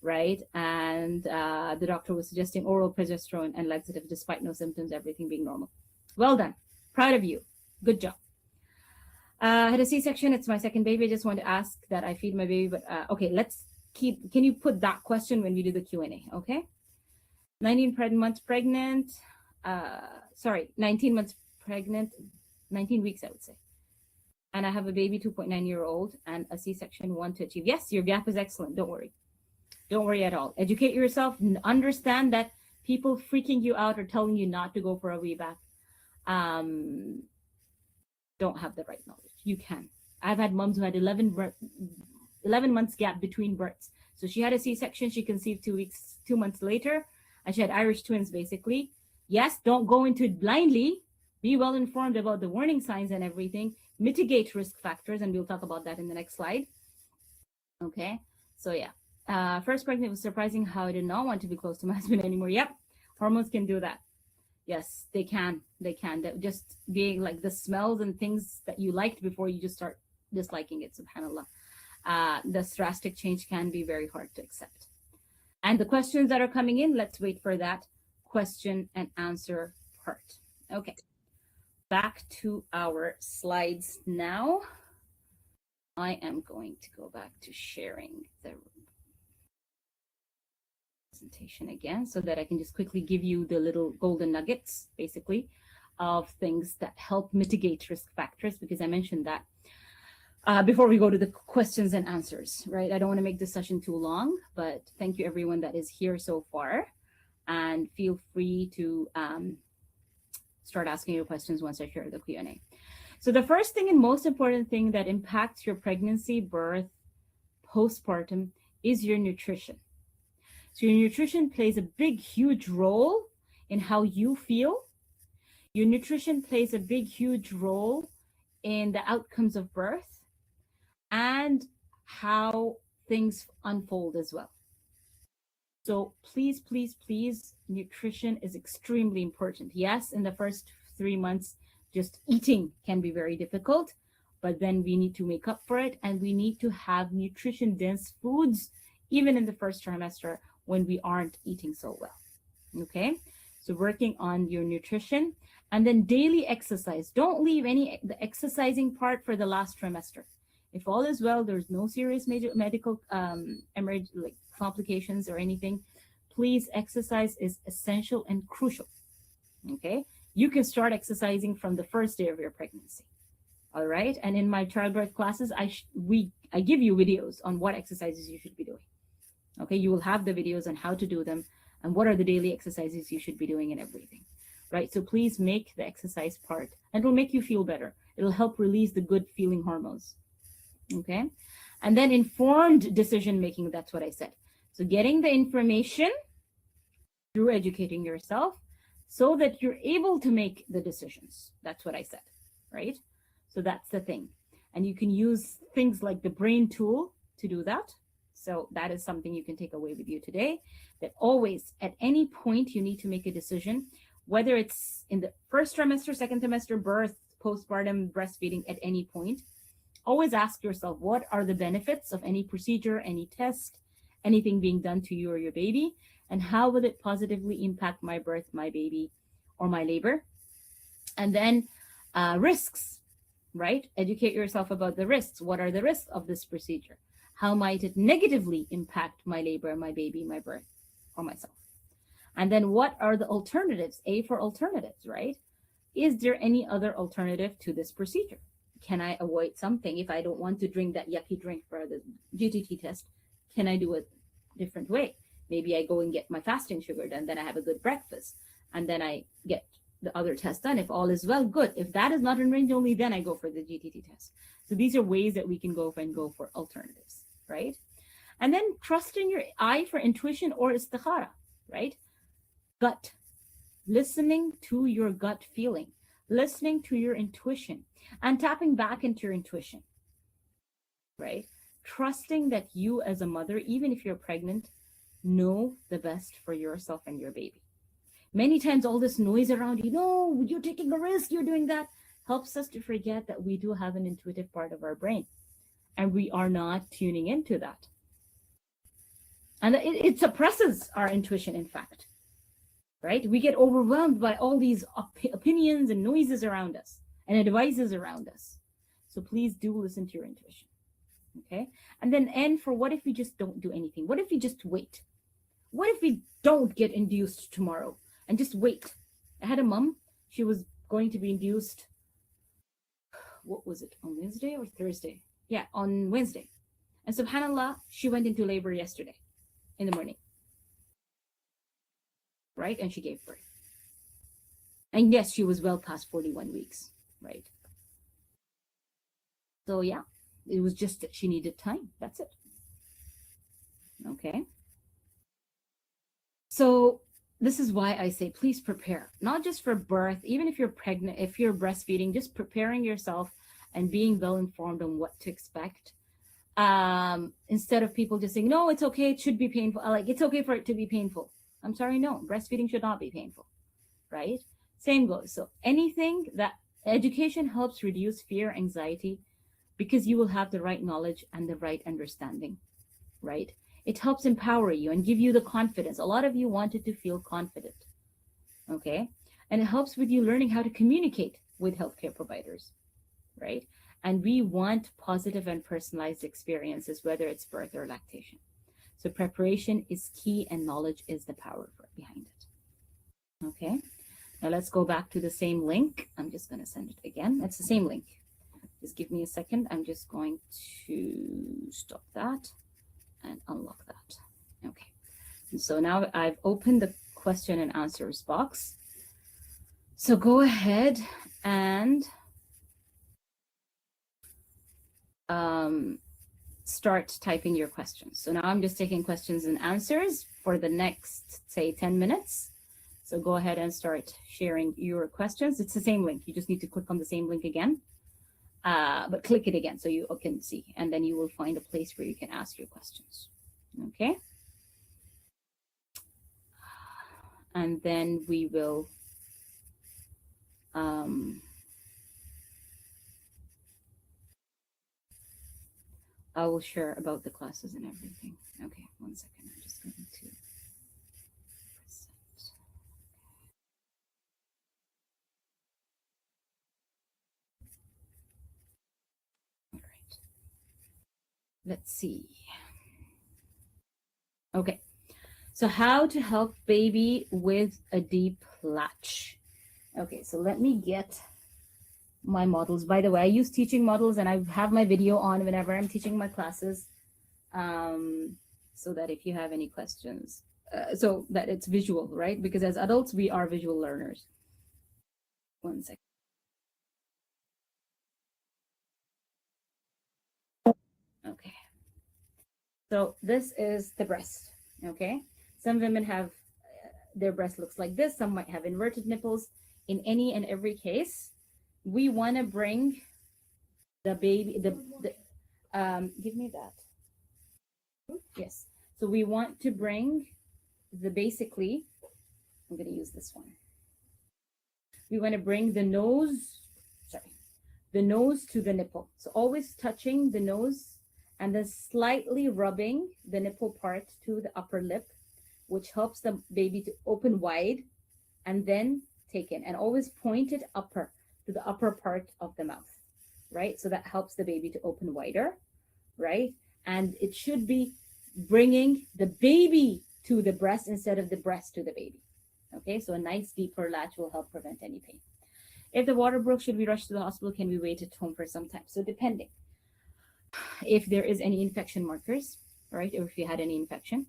Right? And the doctor was suggesting oral progesterone and laxative despite no symptoms, everything being normal. Well done. Proud of you. Good job. I had a C-section. It's my second baby. I just want to ask that I feed my baby, but okay, can you put that question when we do the Q&A, okay? 19 months pregnant, 19 months pregnant, 19 weeks, I would say. And I have a baby, 2.9-year-old, and a C-section, 1 to achieve. Yes, your gap is excellent. Don't worry. Don't worry at all. Educate yourself. Understand that people freaking you out or telling you not to go for a VBAC don't have the right knowledge. You can. I've had moms who had 11 months gap between births. So she had a C-section. She conceived 2 months later, and she had Irish twins, basically. Yes, don't go into it blindly. Be well informed about the warning signs and everything. Mitigate risk factors, and we'll talk about that in the next slide. Okay, so yeah. First pregnant, was surprising how I did not want to be close to my husband anymore. Yep, hormones can do that. Yes, they can. They can. That just being like the smells and things that you liked before, you just start disliking it, subhanAllah. This drastic change can be very hard to accept. And the questions that are coming in, let's wait for that question and answer part. Okay, back to our slides now. I am going to go back to sharing the presentation again so that I can just quickly give you the little golden nuggets, basically, of things that help mitigate risk factors, because I mentioned that before we go to the questions and answers, right? I don't want to make this session too long, but thank you everyone that is here so far, and feel free to start asking your questions once I share the Q&A. So the first thing and most important thing that impacts your pregnancy, birth, postpartum is your nutrition. So your nutrition plays a big, huge role in how you feel. Your nutrition plays a big, huge role in the outcomes of birth and how things unfold as well. So please, please, please, nutrition is extremely important. Yes, in the first 3 months, just eating can be very difficult, but then we need to make up for it, and we need to have nutrition-dense foods even in the first trimester when we aren't eating so well. Okay, so working on your nutrition, and then daily exercise. Don't leave the exercising part for the last trimester. If all is well, there's no serious major medical like complications or anything, please, exercise is essential and crucial. Okay, you can start exercising from the first day of your pregnancy. All right, and in my childbirth classes, I give you videos on what exercises you should be doing. Okay, you will have the videos on how to do them and what are the daily exercises you should be doing and everything, right? So please make the exercise part, and it will make you feel better. It'll help release the good feeling hormones. Okay, and then informed decision making, that's what I said. So getting the information through educating yourself so that you're able to make the decisions. That's what I said, right? So that's the thing. And you can use things like the brain tool to do that. So that is something you can take away with you today, that always at any point you need to make a decision, whether it's in the first trimester, second trimester, birth, postpartum, breastfeeding, at any point. Always ask yourself, what are the benefits of any procedure, any test, anything being done to you or your baby, and how will it positively impact my birth, my baby, or my labor? And then risks, right? Educate yourself about the risks. What are the risks of this procedure? How might it negatively impact my labor, my baby, my birth, or myself? And then what are the alternatives? A for alternatives, right? Is there any other alternative to this procedure? Can I avoid something? If I don't want to drink that yucky drink for the GTT test, can I do it a different way? Maybe I go and get my fasting sugar, and then I have a good breakfast, and then I get the other test done. If all is well, good. If that is not in range, only then I go for the GTT test. So these are ways that we can go for alternatives, right? And then trust in your eye for intuition or istikhara, right? Gut, listening to your gut feeling, listening to your intuition, and tapping back into your intuition, right? Trusting that you as a mother, even if you're pregnant, know the best for yourself and your baby. Many times all this noise around you, no, you're taking a risk, you're doing that, helps us to forget that we do have an intuitive part of our brain, and we are not tuning into that. And it suppresses our intuition, in fact, right? We get overwhelmed by all these opinions and noises around us and advices around us. So please do listen to your intuition, okay? And then end for, what if we just don't do anything? What if we just wait? What if we don't get induced tomorrow and just wait? I had a mom, she was going to be induced, what was it, on Wednesday or Thursday? Yeah, on Wednesday. And subhanAllah, she went into labor yesterday in the morning, right? And she gave birth. And yes, she was well past 41 weeks, right? So yeah, it was just that she needed time. That's it. Okay. So this is why I say please prepare, not just for birth, even if you're pregnant, if you're breastfeeding, just preparing yourself and being well informed on what to expect. Instead of people just saying, no, it's okay, it should be painful. Like, it's okay for it to be painful. I'm sorry, no, breastfeeding should not be painful, right? Same goes. So anything that education helps reduce fear, anxiety, because you will have the right knowledge and the right understanding, right? It helps empower you and give you the confidence. A lot of you wanted to feel confident, okay? And it helps with you learning how to communicate with healthcare providers, right? And we want positive and personalized experiences, whether it's birth or lactation. So preparation is key and knowledge is the power behind it, okay? Now let's go back to the same link. I'm just going to send it again. It's the same link. Just give me a second. I'm just going to stop that and unlock that. Okay. And so now I've opened the question and answers box. So go ahead and start typing your questions. So now I'm just taking questions and answers for the next, say, 10 minutes. So go ahead and start sharing your questions. It's the same link. You just need to click on the same link again. But click it again so you can see, and then you will find a place where you can ask your questions. Okay. And then we will I will share about the classes and everything. Okay, 1 second. I'm just going to present. All right. Let's see. Okay. So how to help baby with a deep latch. Okay, so let me get my models. By the way, I use teaching models and I have my video on whenever I'm teaching my classes, so that if you have any questions, so that it's visual, right? Because as adults, we are visual learners. 1 second. Okay. So this is the breast, okay? Some women have, their breast looks like this. Some might have inverted nipples. In any and every case, we want to bring the baby, give me that. Yes. So we want to bring basically, I'm going to use this one. We want to bring the nose to the nipple. So always touching the nose and then slightly rubbing the nipple part to the upper lip, which helps the baby to open wide and then take in, and always point it upper to the upper part of the mouth, right? So that helps the baby to open wider, right? And it should be bringing the baby to the breast instead of the breast to the baby. Okay, so a nice deeper latch will help prevent any pain. If the water broke, should we rush to the hospital? Can we wait at home for some time? So depending if there is any infection markers, right? Or if you had any infection.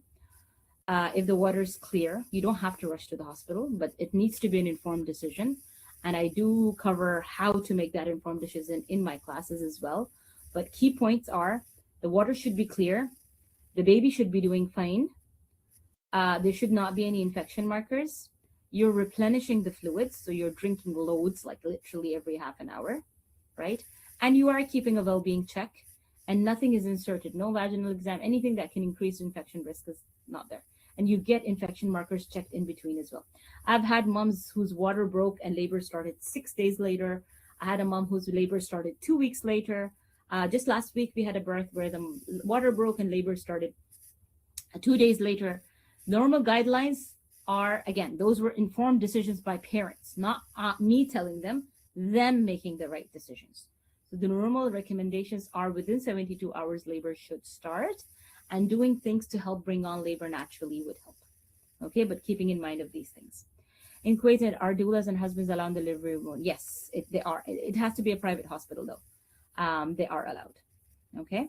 If the water is clear, you don't have to rush to the hospital, but it needs to be an informed decision. And I do cover how to make that informed decision in my classes as well. But key points are the water should be clear. The baby should be doing fine. There should not be any infection markers. You're replenishing the fluids, so you're drinking loads, like literally every half an hour, right? And you are keeping a well-being check, and nothing is inserted, no vaginal exam, anything that can increase infection risk is not there. And you get infection markers checked in between as well. I've had moms whose water broke and labor started 6 days later. I had a mom whose labor started 2 weeks later. Just last week, we had a birth where the water broke and labor started 2 days later. Normal guidelines are, again, those were informed decisions by parents, not me telling them making the right decisions. So the normal recommendations are within 72 hours, labor should start, and doing things to help bring on labor naturally would help. Okay, but keeping in mind of these things. In Kuwait, are doulas and husbands allowed in the delivery room? Yes, they are. It has to be a private hospital though. They are allowed. Okay.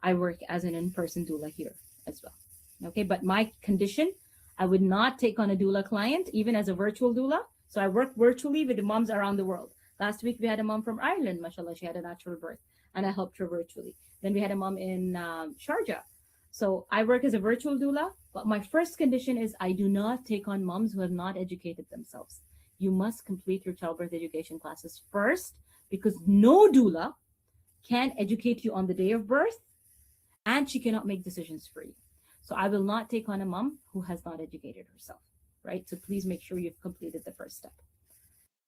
I work as an in-person doula here as well. Okay, but my condition, I would not take on a doula client, even as a virtual doula. So I work virtually with the moms around the world. Last week we had a mom from Ireland, mashallah, she had a natural birth, and I helped her virtually. Then we had a mom in Sharjah. So I work as a virtual doula, but my first condition is I do not take on moms who have not educated themselves. You must complete your childbirth education classes first, because no doula can educate you on the day of birth, and she cannot make decisions for you. So I will not take on a mom who has not educated herself, right? So please make sure you've completed the first step.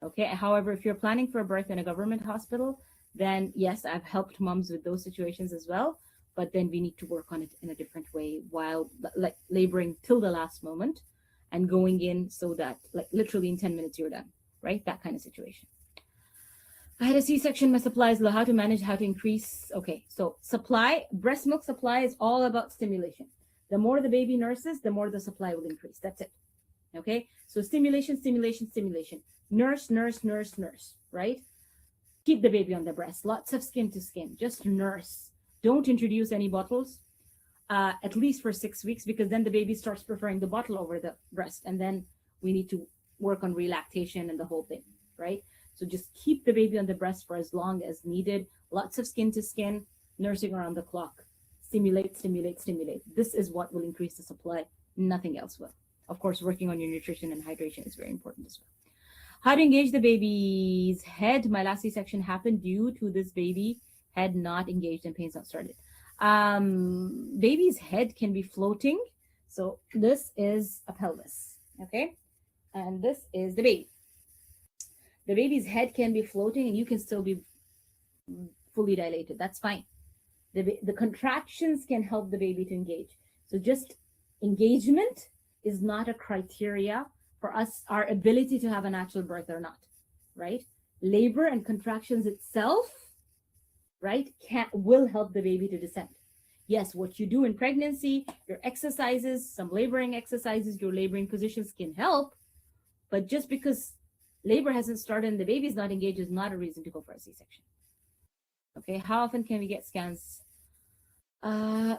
Okay. However, if you're planning for a birth in a government hospital, then yes, I've helped moms with those situations as well. But then we need to work on it in a different way, while like laboring till the last moment and going in so that like literally in 10 minutes you're done, right? That kind of situation. I had a C-section, my supply is low. How to manage, how to increase. Okay, so supply, breast milk supply is all about stimulation. The more the baby nurses, the more the supply will increase. That's it. Okay, so stimulation, stimulation, stimulation. Nurse, nurse, nurse, nurse, right? Keep the baby on the breast. Lots of skin to skin. Just nurse. Don't introduce any bottles, at least for 6 weeks, because then the baby starts preferring the bottle over the breast. And then we need to work on relactation and the whole thing, right? So just keep the baby on the breast for as long as needed. Lots of skin to skin, nursing around the clock. Stimulate, stimulate, stimulate. This is what will increase the supply. Nothing else will. Of course, working on your nutrition and hydration is very important as well. How to engage the baby's head. My last C-section happened due to this baby head not engaged and pains not started. Baby's head can be floating. So this is a pelvis, okay? And this is the baby. The baby's head can be floating and you can still be fully dilated. That's fine. The contractions can help the baby to engage. So just engagement is not a criteria for us, our ability to have a natural birth or not, right? Labor and contractions itself, right, will help the baby to descend. Yes, what you do in pregnancy, your exercises, some laboring exercises, your laboring positions can help, but just because labor hasn't started and the baby's not engaged is not a reason to go for a C-section. Okay, how often can we get scans?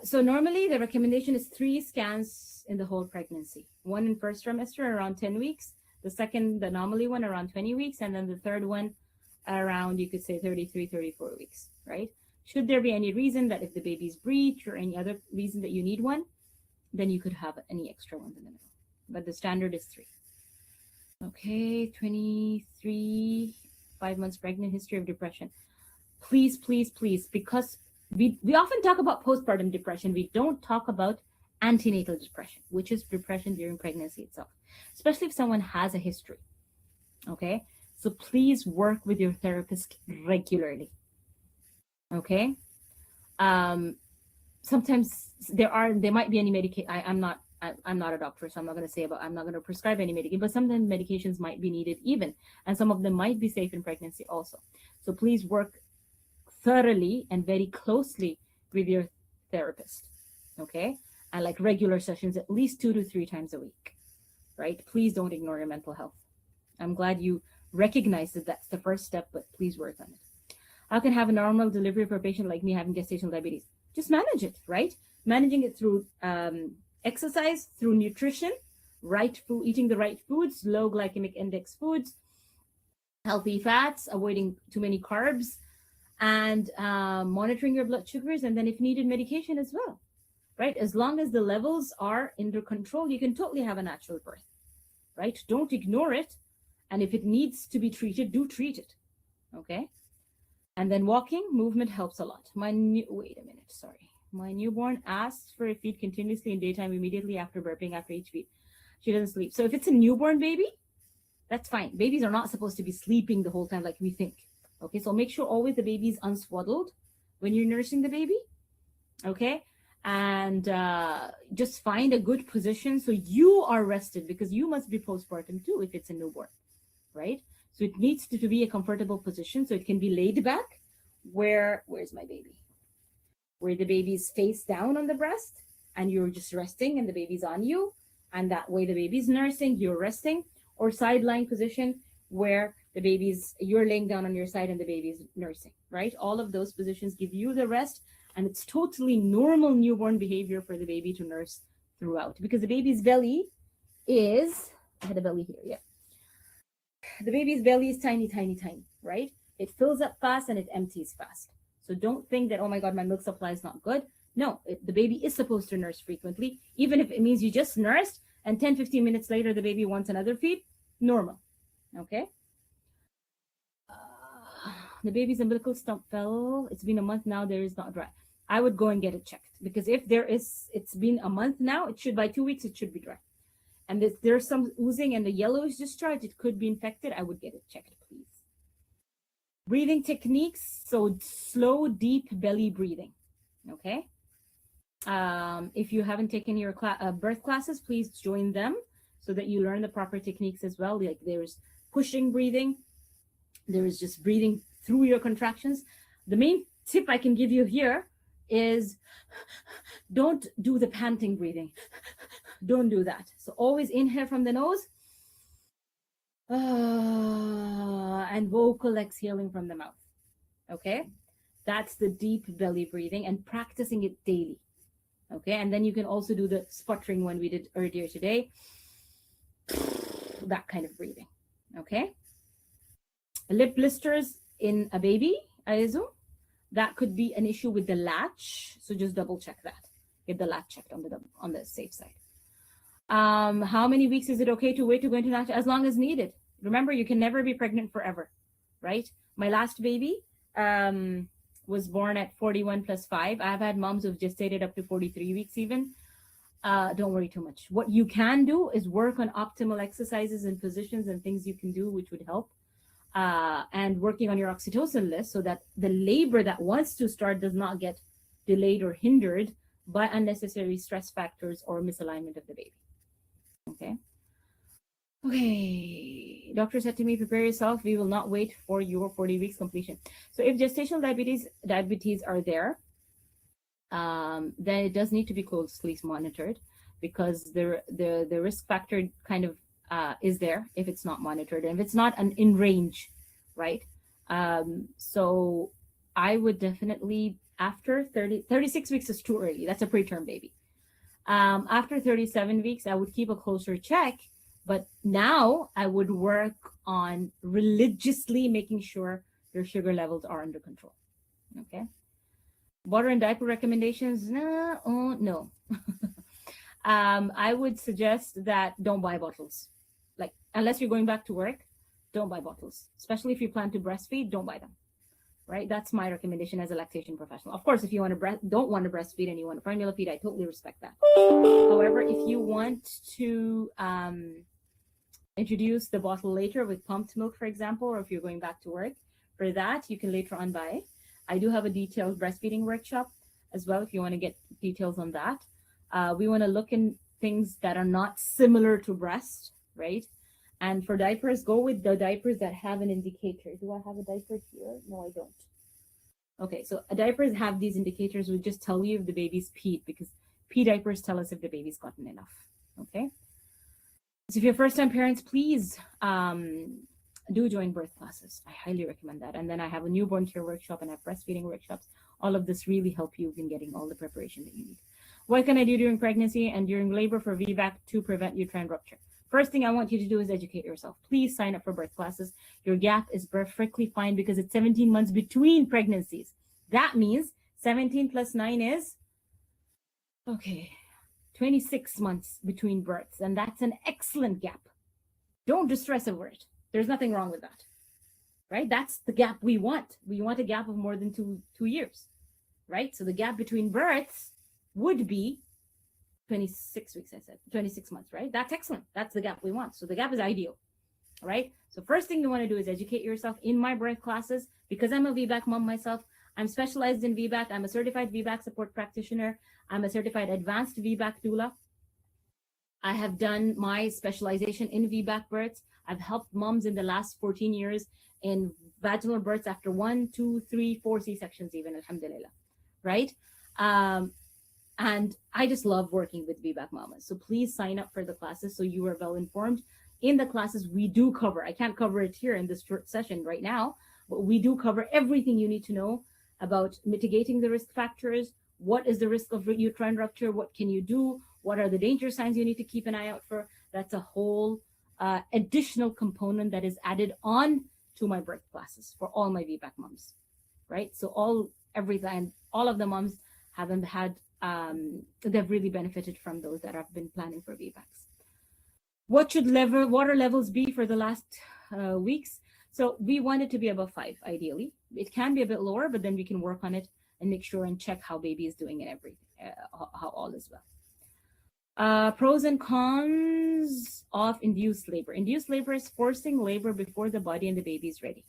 So normally the recommendation is 3 scans in the whole pregnancy. One in first trimester around 10 weeks, the second, the anomaly one around 20 weeks, and then the third one around, you could say 33, 34 weeks, right? Should there be any reason that if the baby's breech or any other reason that you need one, then you could have any extra ones in the middle. But the standard is 3. Okay, 23, 5 months pregnant, history of depression. Please, please, please, because we often talk about postpartum depression. We don't talk about antenatal depression, which is depression during pregnancy itself, especially if someone has a history. Okay, so please work with your therapist regularly. Okay, sometimes there might be any medication. I'm not a doctor, so I'm not going to prescribe any medication, but sometimes medications might be needed even, and some of them might be safe in pregnancy also. So please work thoroughly and very closely with your therapist, okay? And like regular sessions, at least 2 to 3 times a week, right? Please don't ignore your mental health. I'm glad you recognize that that's the first step, but please work on it. How can I have a normal delivery for a patient like me having gestational diabetes? Just manage it, right? Managing it through exercise, through nutrition, right food, eating the right foods, low glycemic index foods, healthy fats, avoiding too many carbs, and monitoring your blood sugars, and then if needed, medication as well, right? As long as the levels are under control, you can totally have a natural birth, right? Don't ignore it. And if it needs to be treated, do treat it, okay? And then walking, movement helps a lot. My newborn asks for a feed continuously in daytime immediately after burping after each feed. She doesn't sleep. So if it's a newborn baby, that's fine. Babies are not supposed to be sleeping the whole time like we think. Okay, so make sure always the baby is unswaddled when you're nursing the baby, okay? And just find a good position so you are rested, because you must be postpartum too if it's a newborn, right? So it needs to be a comfortable position, so it can be laid back. Where's my baby? Where the baby's face down on the breast and you're just resting and the baby's on you. And that way the baby's nursing, you're resting. or side lying position where you're laying down on your side and the baby's nursing, right? All of those positions give you the rest, and it's totally normal newborn behavior for the baby to nurse throughout, because the baby's belly is, I had a belly here, yeah. The baby's belly is tiny, tiny, tiny, right? It fills up fast and it empties fast. So don't think that, oh my God, my milk supply is not good. No, the baby is supposed to nurse frequently, even if it means you just nursed and 10, 15 minutes later, the baby wants another feed, normal. Okay? The baby's umbilical stump fell. It's been a month now, there is not dry. I would go and get it checked, because if it's been a month now, it should, by 2 weeks, it should be dry. And if there's some oozing and the yellowish discharge, it could be infected. I would get it checked, please. Breathing techniques. So slow, deep belly breathing. Okay. If you haven't taken your birth classes, please join them so that you learn the proper techniques as well. Like there's pushing breathing. There is just breathing through your contractions. The main tip I can give you here is don't do the panting breathing. Don't do that. So always inhale from the nose and vocal exhaling from the mouth. Okay? That's the deep belly breathing, and practicing it daily. Okay? And then you can also do the sputtering one we did earlier today. That kind of breathing. Okay? Lip blisters in a baby, I assume. That could be an issue with the latch. So just double check that. Get the latch checked on the safe side. How many weeks is it okay to wait to go into latch? As long as needed. Remember, you can never be pregnant forever, right? My last baby was born at 41 plus 5. I've had moms who've gestated up to 43 weeks even. Don't worry too much. What you can do is work on optimal exercises and positions and things you can do which would help. And working on your oxytocin list so that the labor that wants to start does not get delayed or hindered by unnecessary stress factors or misalignment of the baby. Okay. Doctor said to me, prepare yourself. We will not wait for your 40 weeks completion. So if gestational diabetes are there, then it does need to be closely monitored, because the risk factor kind of is there if it's not monitored and if it's not in range, right? So I would definitely, after 36 weeks is too early. That's a preterm baby. After 37 weeks, I would keep a closer check, but now I would work on religiously making sure their sugar levels are under control. Okay. Water and diaper recommendations? No. I would suggest that don't buy bottles. Like, unless you're going back to work, don't buy bottles. Especially if you plan to breastfeed, don't buy them. Right? That's my recommendation as a lactation professional. Of course, if you don't want to breastfeed and you want to formula feed, I totally respect that. However, if you want to introduce the bottle later with pumped milk, for example, or if you're going back to work, for that, you can later on buy. I do have a detailed breastfeeding workshop as well if you want to get details on that. We want to look in things that are not similar to breast, right? And for diapers, go with the diapers that have an indicator. Do I have a diaper here? No, I don't. Okay, so diapers have these indicators which just tell you if the baby's peed, because pee diapers tell us if the baby's gotten enough. Okay. So if you're first-time parents, please do join birth classes. I highly recommend that. And then I have a newborn care workshop and I have breastfeeding workshops. All of this really help you in getting all the preparation that you need. What can I do during pregnancy and during labor for VBAC to prevent uterine rupture? First thing I want you to do is educate yourself. Please sign up for birth classes. Your gap is perfectly fine because it's 17 months between pregnancies. That means 17 plus 9 is, 26 months between births. And that's an excellent gap. Don't distress over it. There's nothing wrong with that, right? That's the gap we want. We want a gap of more than two years, right? So the gap between births would be 26 weeks, I said, 26 months, right? That's excellent. That's the gap we want. So the gap is ideal, right? So first thing you want to do is educate yourself in my birth classes. Because I'm a VBAC mom myself, I'm specialized in VBAC. I'm a certified VBAC support practitioner. I'm a certified advanced VBAC doula. I have done my specialization in VBAC births. I've helped moms in the last 14 years in vaginal births after 1, 2, 3, 4 C-sections even, alhamdulillah, right? And I just love working with VBAC mamas. So please sign up for the classes so you are well informed in the classes we do cover. I can't cover it here in this short session right now, but we do cover everything you need to know about mitigating the risk factors. What is the risk of uterine rupture? What can you do? What are the danger signs you need to keep an eye out for? That's a whole additional component that is added on to my birth classes for all my VBAC moms, right? So all of the moms haven't had, they've really benefited from those that have been planning for VBACs. What should water levels be for the last weeks? So we want it to be above 5, ideally. It can be a bit lower, but then we can work on it and make sure and check how baby is doing and everything, how all is well. Pros and cons of induced labor. Induced labor is forcing labor before the body and the baby is ready.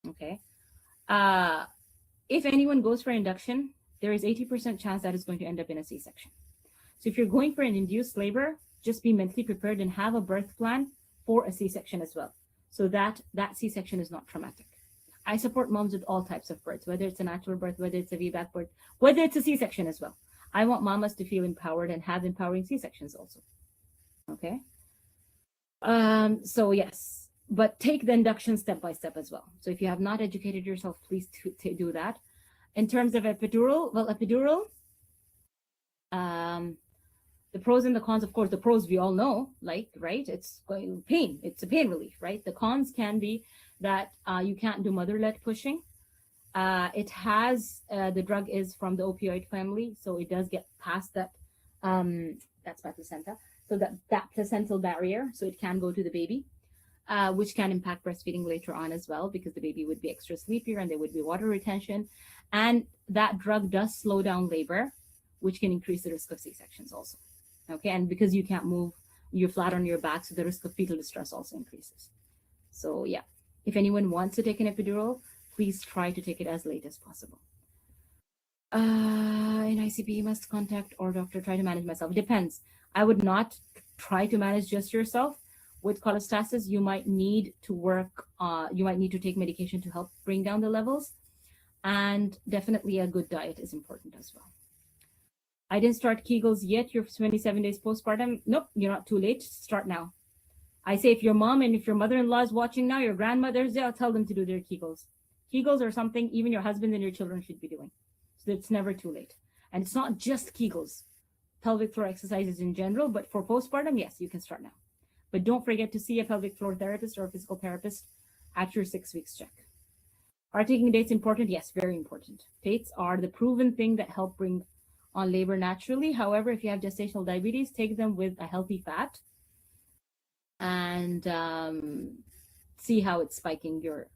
Okay. If anyone goes for induction, there is 80% chance that it's going to end up in a C-section. So if you're going for an induced labor, just be mentally prepared and have a birth plan for a C-section as well, so that C-section is not traumatic. I support moms with all types of births, whether it's a natural birth, whether it's a VBAC birth, whether it's a C-section as well. I want mamas to feel empowered and have empowering C-sections also. Okay. So yes, but take the induction step by step as well. So if you have not educated yourself, please do that. In terms of epidural, the pros and the cons, of course, the pros we all know, like, right? It's pain. It's a pain relief, right? The cons can be that you can't do mother-led pushing. It has, the drug is from the opioid family, so it does get past that, that's my placenta. So that placental barrier, so it can go to the baby, which can impact breastfeeding later on as well, because the baby would be extra sleepier and there would be water retention. And that drug does slow down labor, which can increase the risk of C-sections also. Okay, and because you can't move, you're flat on your back, so the risk of fetal distress also increases. So yeah, if anyone wants to take an epidural, please try to take it as late as possible. In ICP, you must contact or doctor, try to manage myself. Depends. I would not try to manage just yourself. With cholestasis, you might need to work, you might need to take medication to help bring down the levels. And definitely a good diet is important as well. I didn't start Kegels yet. You're 27 days postpartum. Nope, you're not too late. Start now. I say if your mom and if your mother-in-law is watching now, your grandmother's there, I'll tell them to do their Kegels. Kegels are something even your husband and your children should be doing. So it's never too late. And it's not just Kegels, pelvic floor exercises in general, but for postpartum, yes, you can start now. But don't forget to see a pelvic floor therapist or a physical therapist at your 6 weeks check. Are taking dates important? Yes, very important. Dates are the proven thing that help bring on labor naturally. However, if you have gestational diabetes, take them with a healthy fat and see how it's spiking your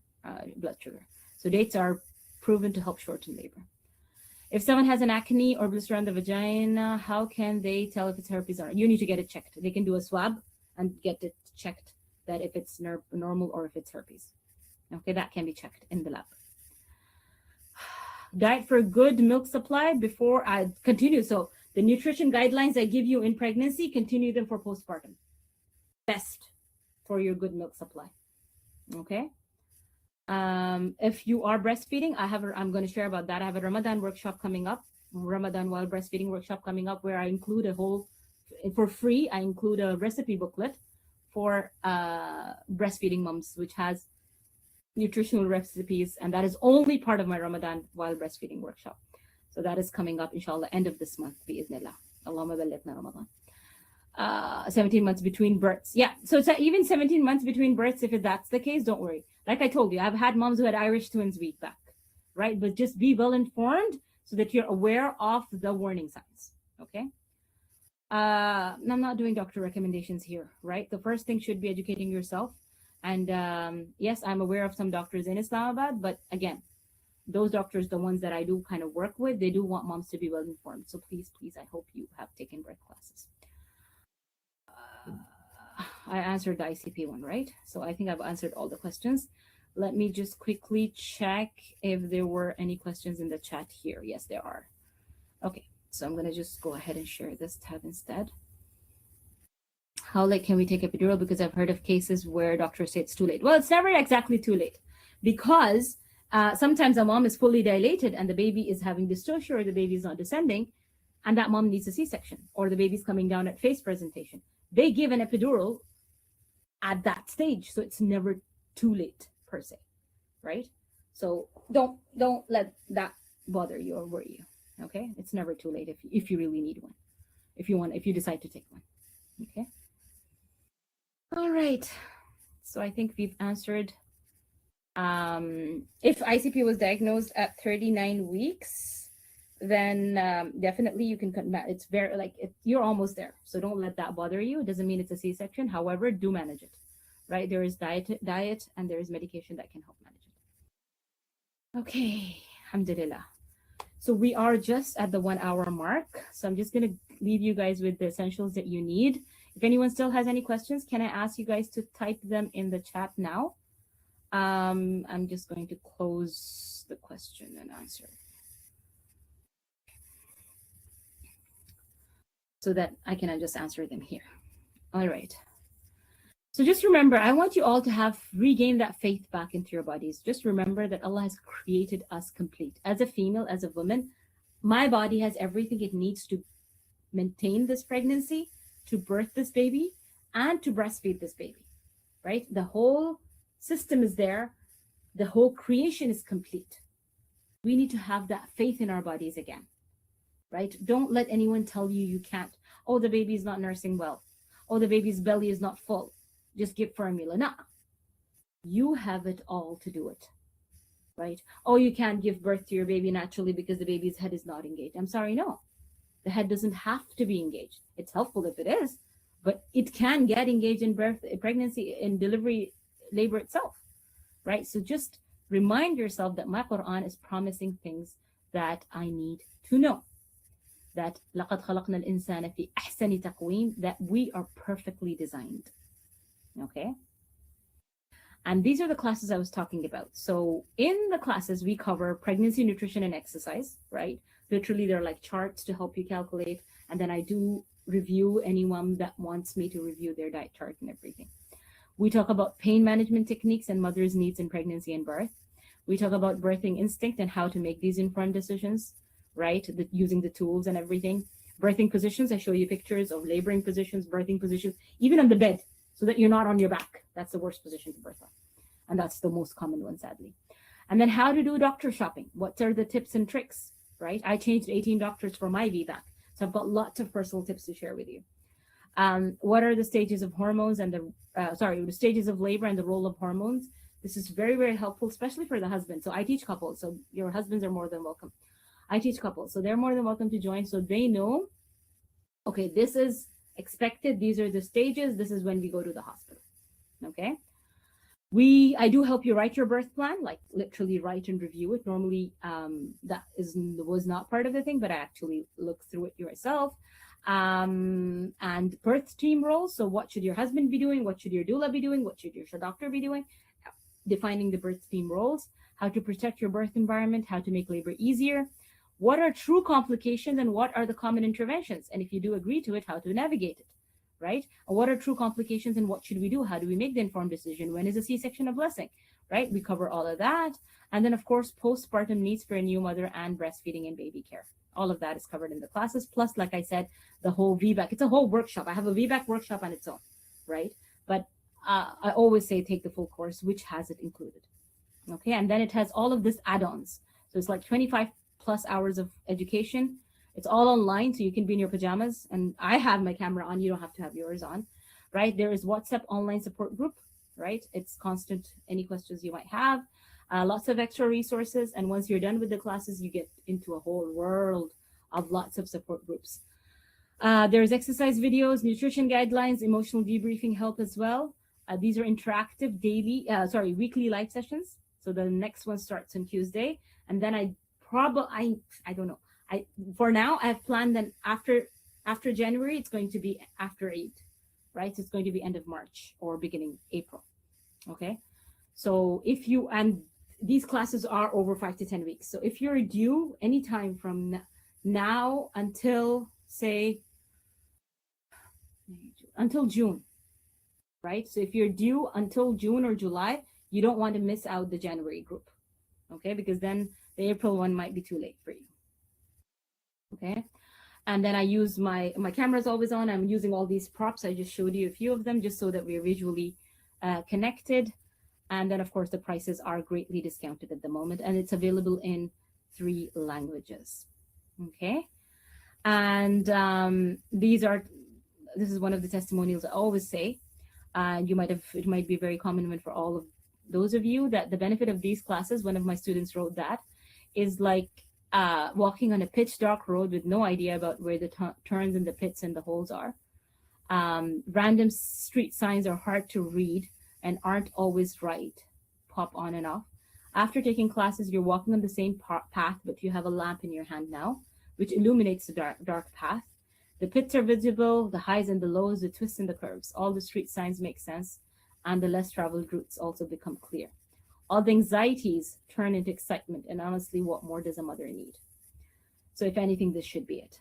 blood sugar. So dates are proven to help shorten labor. If someone has an acne or blister on the vagina, how can they tell if it's herpes or not? You need to get it checked. They can do a swab and get it checked that if it's normal or if it's herpes. Okay, that can be checked in the lab. Diet for good milk supply before I continue. So the nutrition guidelines I give you in pregnancy, continue them for postpartum. Best for your good milk supply. Okay. If you are breastfeeding, I'm going to share about that. I have a Ramadan workshop coming up, Ramadan while breastfeeding workshop coming up, where I include for free, I include a recipe booklet for breastfeeding moms, which has nutritional recipes, and that is only part of my Ramadan while breastfeeding workshop. So that is coming up, inshallah, end of this month, bi'idhnillah. Allahumma ballighna Ramadan. 17 months between births. Yeah, so it's even 17 months between births. If that's the case, don't worry. Like I told you, I've had moms who had Irish twins week back, right? But just be well informed so that you're aware of the warning signs, okay? I'm not doing doctor recommendations here, right? The first thing should be educating yourself. And yes, I'm aware of some doctors in Islamabad, but again, those doctors, the ones that I do kind of work with, they do want moms to be well informed. So please, I hope you have taken birth classes. I answered the ICP one, right? So I think I've answered all the questions. Let me just quickly check if there were any questions in the chat here. Yes, there are. Okay, so I'm going to just go ahead and share this tab instead. How late can we take epidural? Because I've heard of cases where doctors say it's too late. Well, it's never exactly too late, because sometimes a mom is fully dilated and the baby is having dystocia or the baby is not descending, and that mom needs a C-section, or the baby's coming down at face presentation. They give an epidural at that stage. So it's never too late per se, right? So don't let that bother you or worry you. Okay, it's never too late if you really need one, if you decide to take one. Okay. All right. So I think we've answered. If ICP was diagnosed at 39 weeks, then definitely you can it's very like you're almost there. So don't let that bother you. It doesn't mean it's a C-section. However, do manage it, right? There is diet, and there is medication that can help manage it. Okay, alhamdulillah. So we are just at the 1 hour mark. So I'm just gonna leave you guys with the essentials that you need. If anyone still has any questions, can I ask you guys to type them in the chat now? I'm just going to close the question and answer so that I can just answer them here. All right. So just remember, I want you all to have regain that faith back into your bodies. Just remember that Allah has created us complete. As a female, as a woman, my body has everything it needs to maintain this pregnancy, to birth this baby, and to breastfeed this baby, right? The whole system is there. The whole creation is complete. We need to have that faith in our bodies again, right? Don't let anyone tell you you can't. Oh, the baby is not nursing well. Oh, the baby's belly is not full. Just give formula. Nah, you have it all to do it, right? Oh, you can't give birth to your baby naturally because the baby's head is not engaged. I'm sorry, no. The head doesn't have to be engaged. It's helpful if it is, but it can get engaged in birth, pregnancy, in delivery, labor itself, right? So just remind yourself that my Quran is promising things that I need to know. That لَقَدْ خَلَقْنَا الْإِنسَانَ فِي أَحْسَنِ تَقْوِيمٍ, that we are perfectly designed. Okay? And these are the classes I was talking about. So in the classes, we cover pregnancy, nutrition, and exercise, right? Literally, they're like charts to help you calculate. And then I do review anyone that wants me to review their diet chart and everything. We talk about pain management techniques and mother's needs in pregnancy and birth. We talk about birthing instinct and how to make these informed decisions, right? Using the tools and everything. Birthing positions, I show you pictures of laboring positions, birthing positions, even on the bed, so that you're not on your back. That's the worst position to birth on. And that's the most common one, sadly. And then how to do doctor shopping. What are the tips and tricks, right? I changed 18 doctors for my VBAC. So I've got lots of personal tips to share with you. What are the stages of hormones and the stages of labor and the role of hormones? This is very, very helpful, especially for the husband. So I teach couples. So your husbands are more than welcome. I teach couples. So they're more than welcome to join. So they know, okay, this is expected. These are the stages. This is when we go to the hospital. Okay. I do help you write your birth plan, like literally write and review it. Normally, that was not part of the thing, but I actually look through it yourself. And birth team roles. So what should your husband be doing? What should your doula be doing? What should your doctor be doing? Defining the birth team roles, how to protect your birth environment, how to make labor easier. What are true complications and what are the common interventions? And if you do agree to it, how to navigate it, right? And what are true complications and what should we do? How do we make the informed decision? When is a C-section a blessing, right? We cover all of that. And then, of course, postpartum needs for a new mother and breastfeeding and baby care. All of that is covered in the classes. Plus, like I said, the whole VBAC, it's a whole workshop. I have a VBAC workshop on its own, right? But I always say take the full course, which has it included. Okay, and then it has all of this add-ons. So it's like 25 plus hours of education. It's all online, so you can be in your pajamas. And I have my camera on. You don't have to have yours on, right? There is WhatsApp online support group, right? It's constant, any questions you might have. Lots of extra resources. And once you're done with the classes, you get into a whole world of lots of support groups. There's exercise videos, nutrition guidelines, emotional debriefing help as well. These are interactive weekly live sessions. So the next one starts on Tuesday. And then I don't know. For now, I've planned that after January, it's going to be after 8, right? So it's going to be end of March or beginning April. Okay. So these classes are over 5 to 10 weeks. So if you're due anytime from now until until June, right? So if you're due until June or July, you don't want to miss out the January group, okay? Because then the April one might be too late for you, okay? And then I use my camera is always on. I'm using all these props. I just showed you a few of them just so that we're visually connected. And then, of course, the prices are greatly discounted at the moment, and it's available in 3 languages. Okay. And this is one of the testimonials I always say. It might be a very common one for all of those of you, that the benefit of these classes, one of my students wrote that, is like walking on a pitch dark road with no idea about where the turns and the pits and the holes are. Random street signs are hard to read and aren't always right. Pop on and off. After taking classes, you're walking on the same path, but you have a lamp in your hand now, which illuminates the dark path. The pits are visible, the highs and the lows, the twists and the curves. All the street signs make sense, and the less traveled routes also become clear. All the anxieties turn into excitement, and honestly, what more does a mother need? So if anything, this should be it.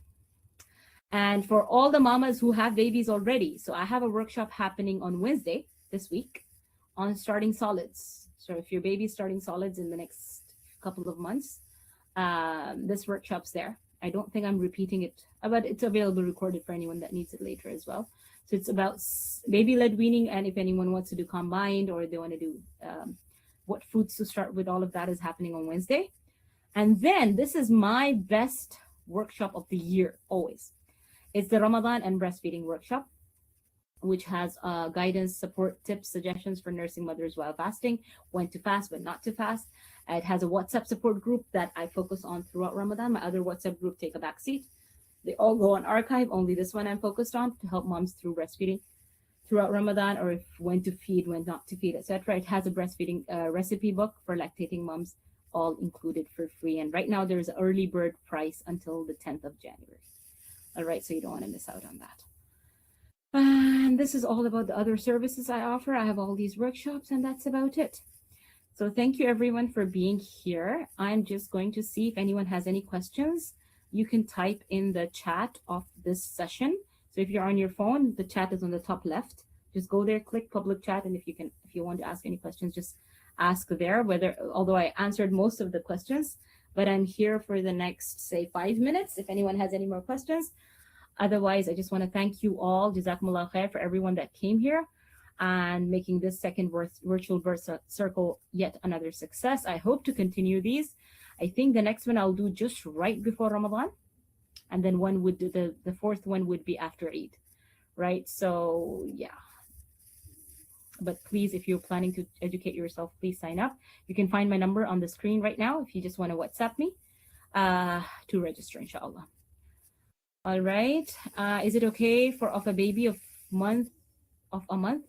And for all the mamas who have babies already, so I have a workshop happening on Wednesday this week on starting solids. So if your baby's starting solids in the next couple of months, this workshop's there. I don't think I'm repeating it, but it's available recorded for anyone that needs it later as well. So it's about baby-led weaning, and if anyone wants to do combined or they want to do what foods to start with, all of that is happening on Wednesday. And then this is my best workshop of the year, always. It's the Ramadan and breastfeeding workshop, which has guidance, support, tips, suggestions for nursing mothers while fasting, when to fast, when not to fast. It has a WhatsApp support group that I focus on throughout Ramadan. My other WhatsApp group take a back seat. They all go on archive. Only this one I'm focused on to help moms through breastfeeding throughout Ramadan, or if when to feed, when not to feed, etc. It has a breastfeeding recipe book for lactating moms, all included for free. And right now there's an early bird price until the 10th of January. All right, so you don't want to miss out on that. And this is all about the other services I offer. I have all these workshops, and that's about it. So thank you everyone for being here. I'm just going to see if anyone has any questions. You can type in the chat of this session. So if you're on your phone, the chat is on the top left. Just go there, click public chat, and if you want to ask any questions, just ask there. Although I answered most of the questions, but I'm here for the next, say, 5 minutes if anyone has any more questions. Otherwise, I just want to thank you all, Jazakumullah khair, for everyone that came here and making this second virtual birth circle yet another success. I hope to continue these. I think the next one I'll do just right before Ramadan, and then the fourth one would be after Eid, right? So yeah. But please, if you're planning to educate yourself, please sign up. You can find my number on the screen right now if you just want to WhatsApp me to register, inshallah. All right. Is it okay for a baby of a month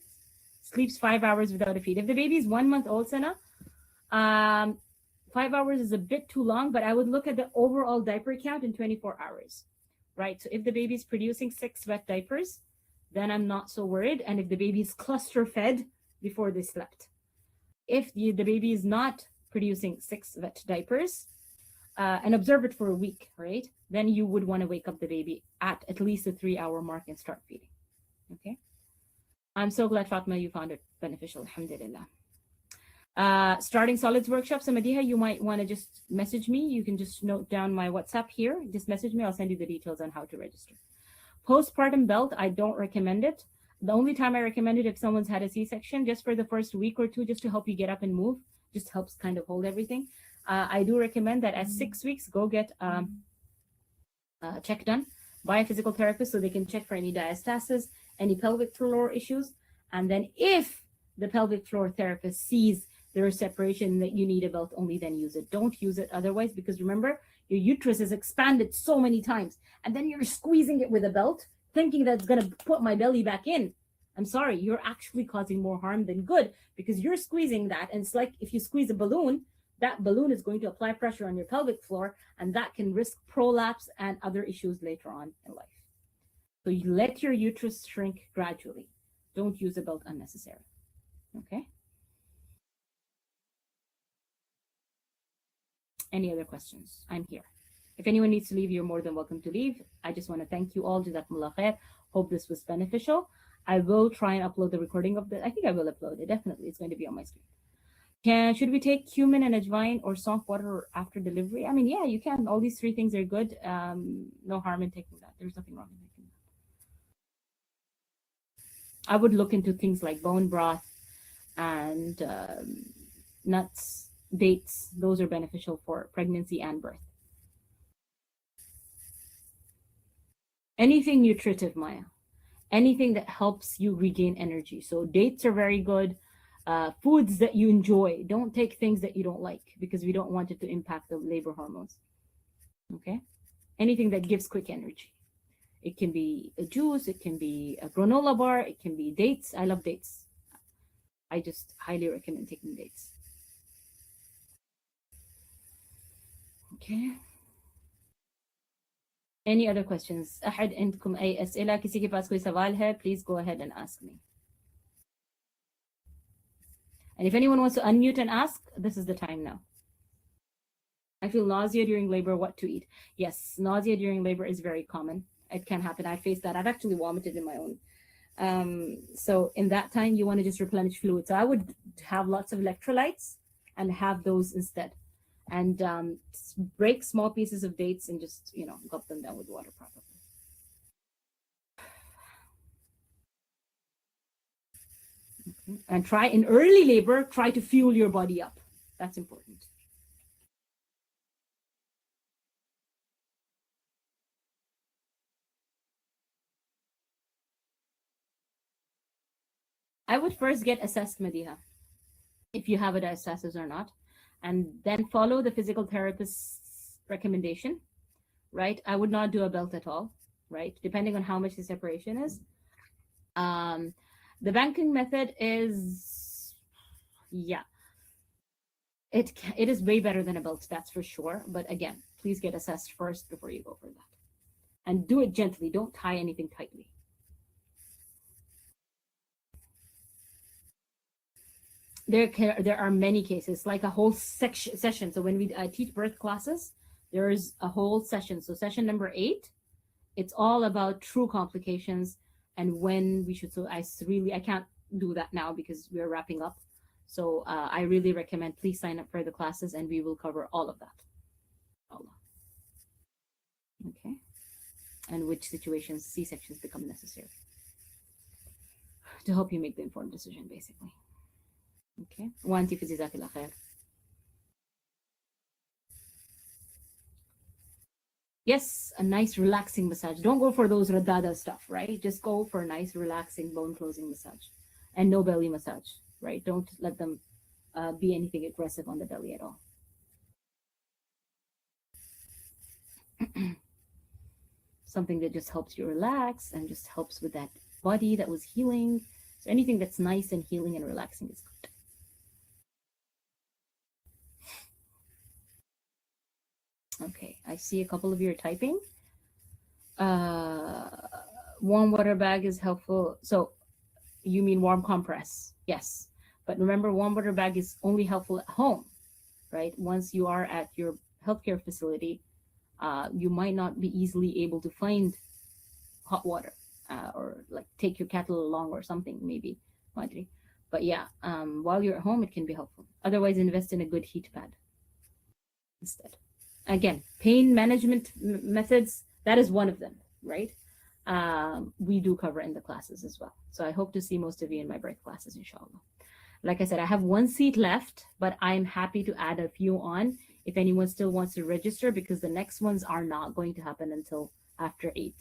sleeps 5 hours without a feed? If the baby is 1 month old, Sana, 5 hours is a bit too long, but I would look at the overall diaper count in 24 hours, right? So if the baby is producing 6 wet diapers, then I'm not so worried. And if the baby is cluster fed before they slept, if the baby is not producing 6 wet diapers, and observe it for a week, right? Then you would want to wake up the baby at least the 3-hour mark and start feeding. Okay. I'm so glad, Fatma, you found it beneficial. Alhamdulillah. Starting solids workshop. So Madiha, you might want to just message me. You can just note down my WhatsApp here. Just message me. I'll send you the details on how to register. Postpartum belt, I don't recommend it. The only time I recommend it if someone's had a C-section, just for the first week or two, just to help you get up and move. Just helps kind of hold everything. I do recommend that at 6 weeks, go get check done by a physical therapist so they can check for any diastasis, any pelvic floor issues. And then if the pelvic floor therapist sees there is separation that you need a belt, only then use it. Don't use it otherwise, because remember, your uterus is expanded so many times, and then you're squeezing it with a belt, thinking that's going to put my belly back in. I'm sorry, you're actually causing more harm than good, because you're squeezing that, and it's like if you squeeze a balloon, that balloon is going to apply pressure on your pelvic floor, and that can risk prolapse and other issues later on in life. So you let your uterus shrink gradually. Don't use a belt unnecessarily. Okay? Any other questions? I'm here. If anyone needs to leave, you're more than welcome to leave. I just want to thank you all. Jazakumullah khair. Hope this was beneficial. I will try and upload the recording of the, I think I will upload it. Definitely. It's going to be on my screen. Should we take cumin and ajwain or soft water after delivery? I mean, yeah, you can. All these 3 things are good. No harm in taking that. There's nothing wrong in taking that. I would look into things like bone broth, and nuts, dates. Those are beneficial for pregnancy and birth. Anything nutritive, Maya. Anything that helps you regain energy. So dates are very good. Foods that you enjoy. Don't take things that you don't like because we don't want it to impact the labor hormones. Okay. Anything that gives quick energy. It can be a juice. It can be a granola bar. It can be dates. I love dates. I just highly recommend taking dates. Okay. Any other questions? أحد عندكم أي أسئلة؟ किसी के पास कोई सवाल है? Please go ahead and ask me. And if anyone wants to unmute and ask, this is the time now. I feel nausea during labor. What to eat? Yes, nausea during labor is very common. It can happen. I faced that. I've actually vomited in my own. So in that time, you want to just replenish fluid. So I would have lots of electrolytes and have those instead. And break small pieces of dates and just, gulp them down with water properly. Okay. And try in early labor, try to fuel your body up. That's important. I would first get assessed, Madiha, if you have a diastasis or not, and then follow the physical therapist's recommendation, right? I would not do a belt at all, right? Depending on how much the separation is. The banking method is, yeah, it is way better than a belt, that's for sure. But again, please get assessed first before you go for that. And do it gently. Don't tie anything tightly. There are many cases, like a whole session. So when we teach birth classes, there is a whole session. So session number 8, it's all about true complications and when we should. So I can't do that now because we're wrapping up. So I really recommend please sign up for the classes and we will cover all of that. Okay. And which situations C-sections become necessary to help you make the informed decision, basically. Okay. وانتي في جزاك الله خير. Yes, a nice relaxing massage. Don't go for those radada stuff, right? Just go for a nice relaxing bone closing massage and no belly massage, right? Don't let them be anything aggressive on the belly at all. Something that just helps you relax and just helps with that body that was healing. So anything that's nice and healing and relaxing is good. Okay, I see a couple of you are typing. Warm water bag is helpful. So you mean warm compress? Yes. But remember, warm water bag is only helpful at home, right? Once you are at your healthcare facility, you might not be easily able to find hot water or like take your kettle along or something, maybe. But yeah, while you're at home, it can be helpful. Otherwise, invest in a good heat pad instead. Again, pain management methods, that is one of them, right? We do cover in the classes as well. So I hope to see most of you in my birth classes, inshallah. Like I said, I have 1 seat left, but I'm happy to add a few on if anyone still wants to register, because the next ones are not going to happen until after 8.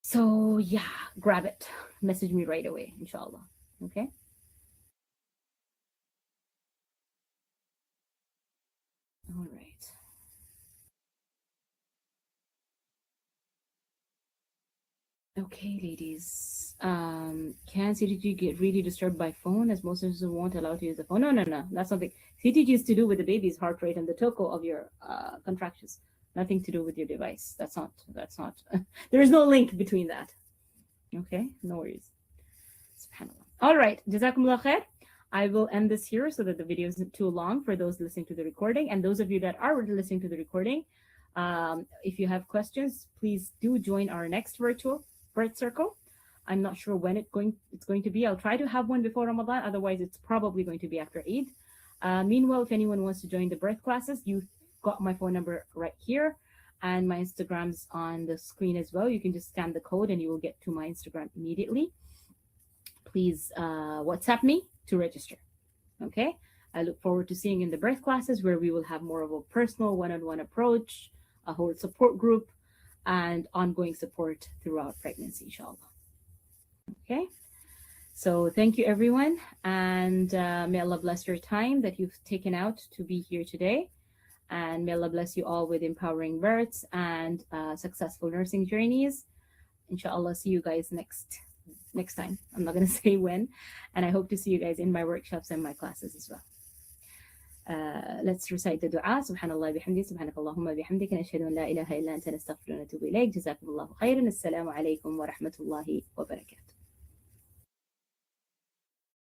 So yeah, grab it. Message me right away, inshallah. Okay? All right. Okay, ladies. Can CTG get really disturbed by phone, as most of us won't allow to use the phone? No. That's something CTG is to do with the baby's heart rate and the toco of your contractions. Nothing to do with your device. That's not. There is no link between that. Okay, no worries. SubhanAllah. All right. Jazakumullah khair. I will end this here so that the video isn't too long for those listening to the recording. And those of you that are listening to the recording, if you have questions, please do join our next virtual birth circle. I'm not sure when it's going to be. I'll try to have one before Ramadan. Otherwise, it's probably going to be after Eid. Meanwhile, if anyone wants to join the birth classes, you've got my phone number right here. And my Instagram's on the screen as well. You can just scan the code and you will get to my Instagram immediately. Please WhatsApp me to register. Okay. I look forward to seeing you in the birth classes where we will have more of a personal one-on-one approach, a whole support group, and ongoing support throughout pregnancy, inshallah. Okay. So thank you, everyone. And may Allah bless your time that you've taken out to be here today. And may Allah bless you all with empowering births and successful nursing journeys. Inshallah, see you guys next time. I'm not going to say when. And I hope to see you guys in my workshops and my classes as well. Let's recite the dua. Subhanallah bihamdi, subhanakallahumma bihamdika, nashhadu an la ilaha illa anta nastaghfiruka wa natubu ilayk. Jazakumullahu khairan. Assalamu alaikum wa rahmatullahi wa barakatuh.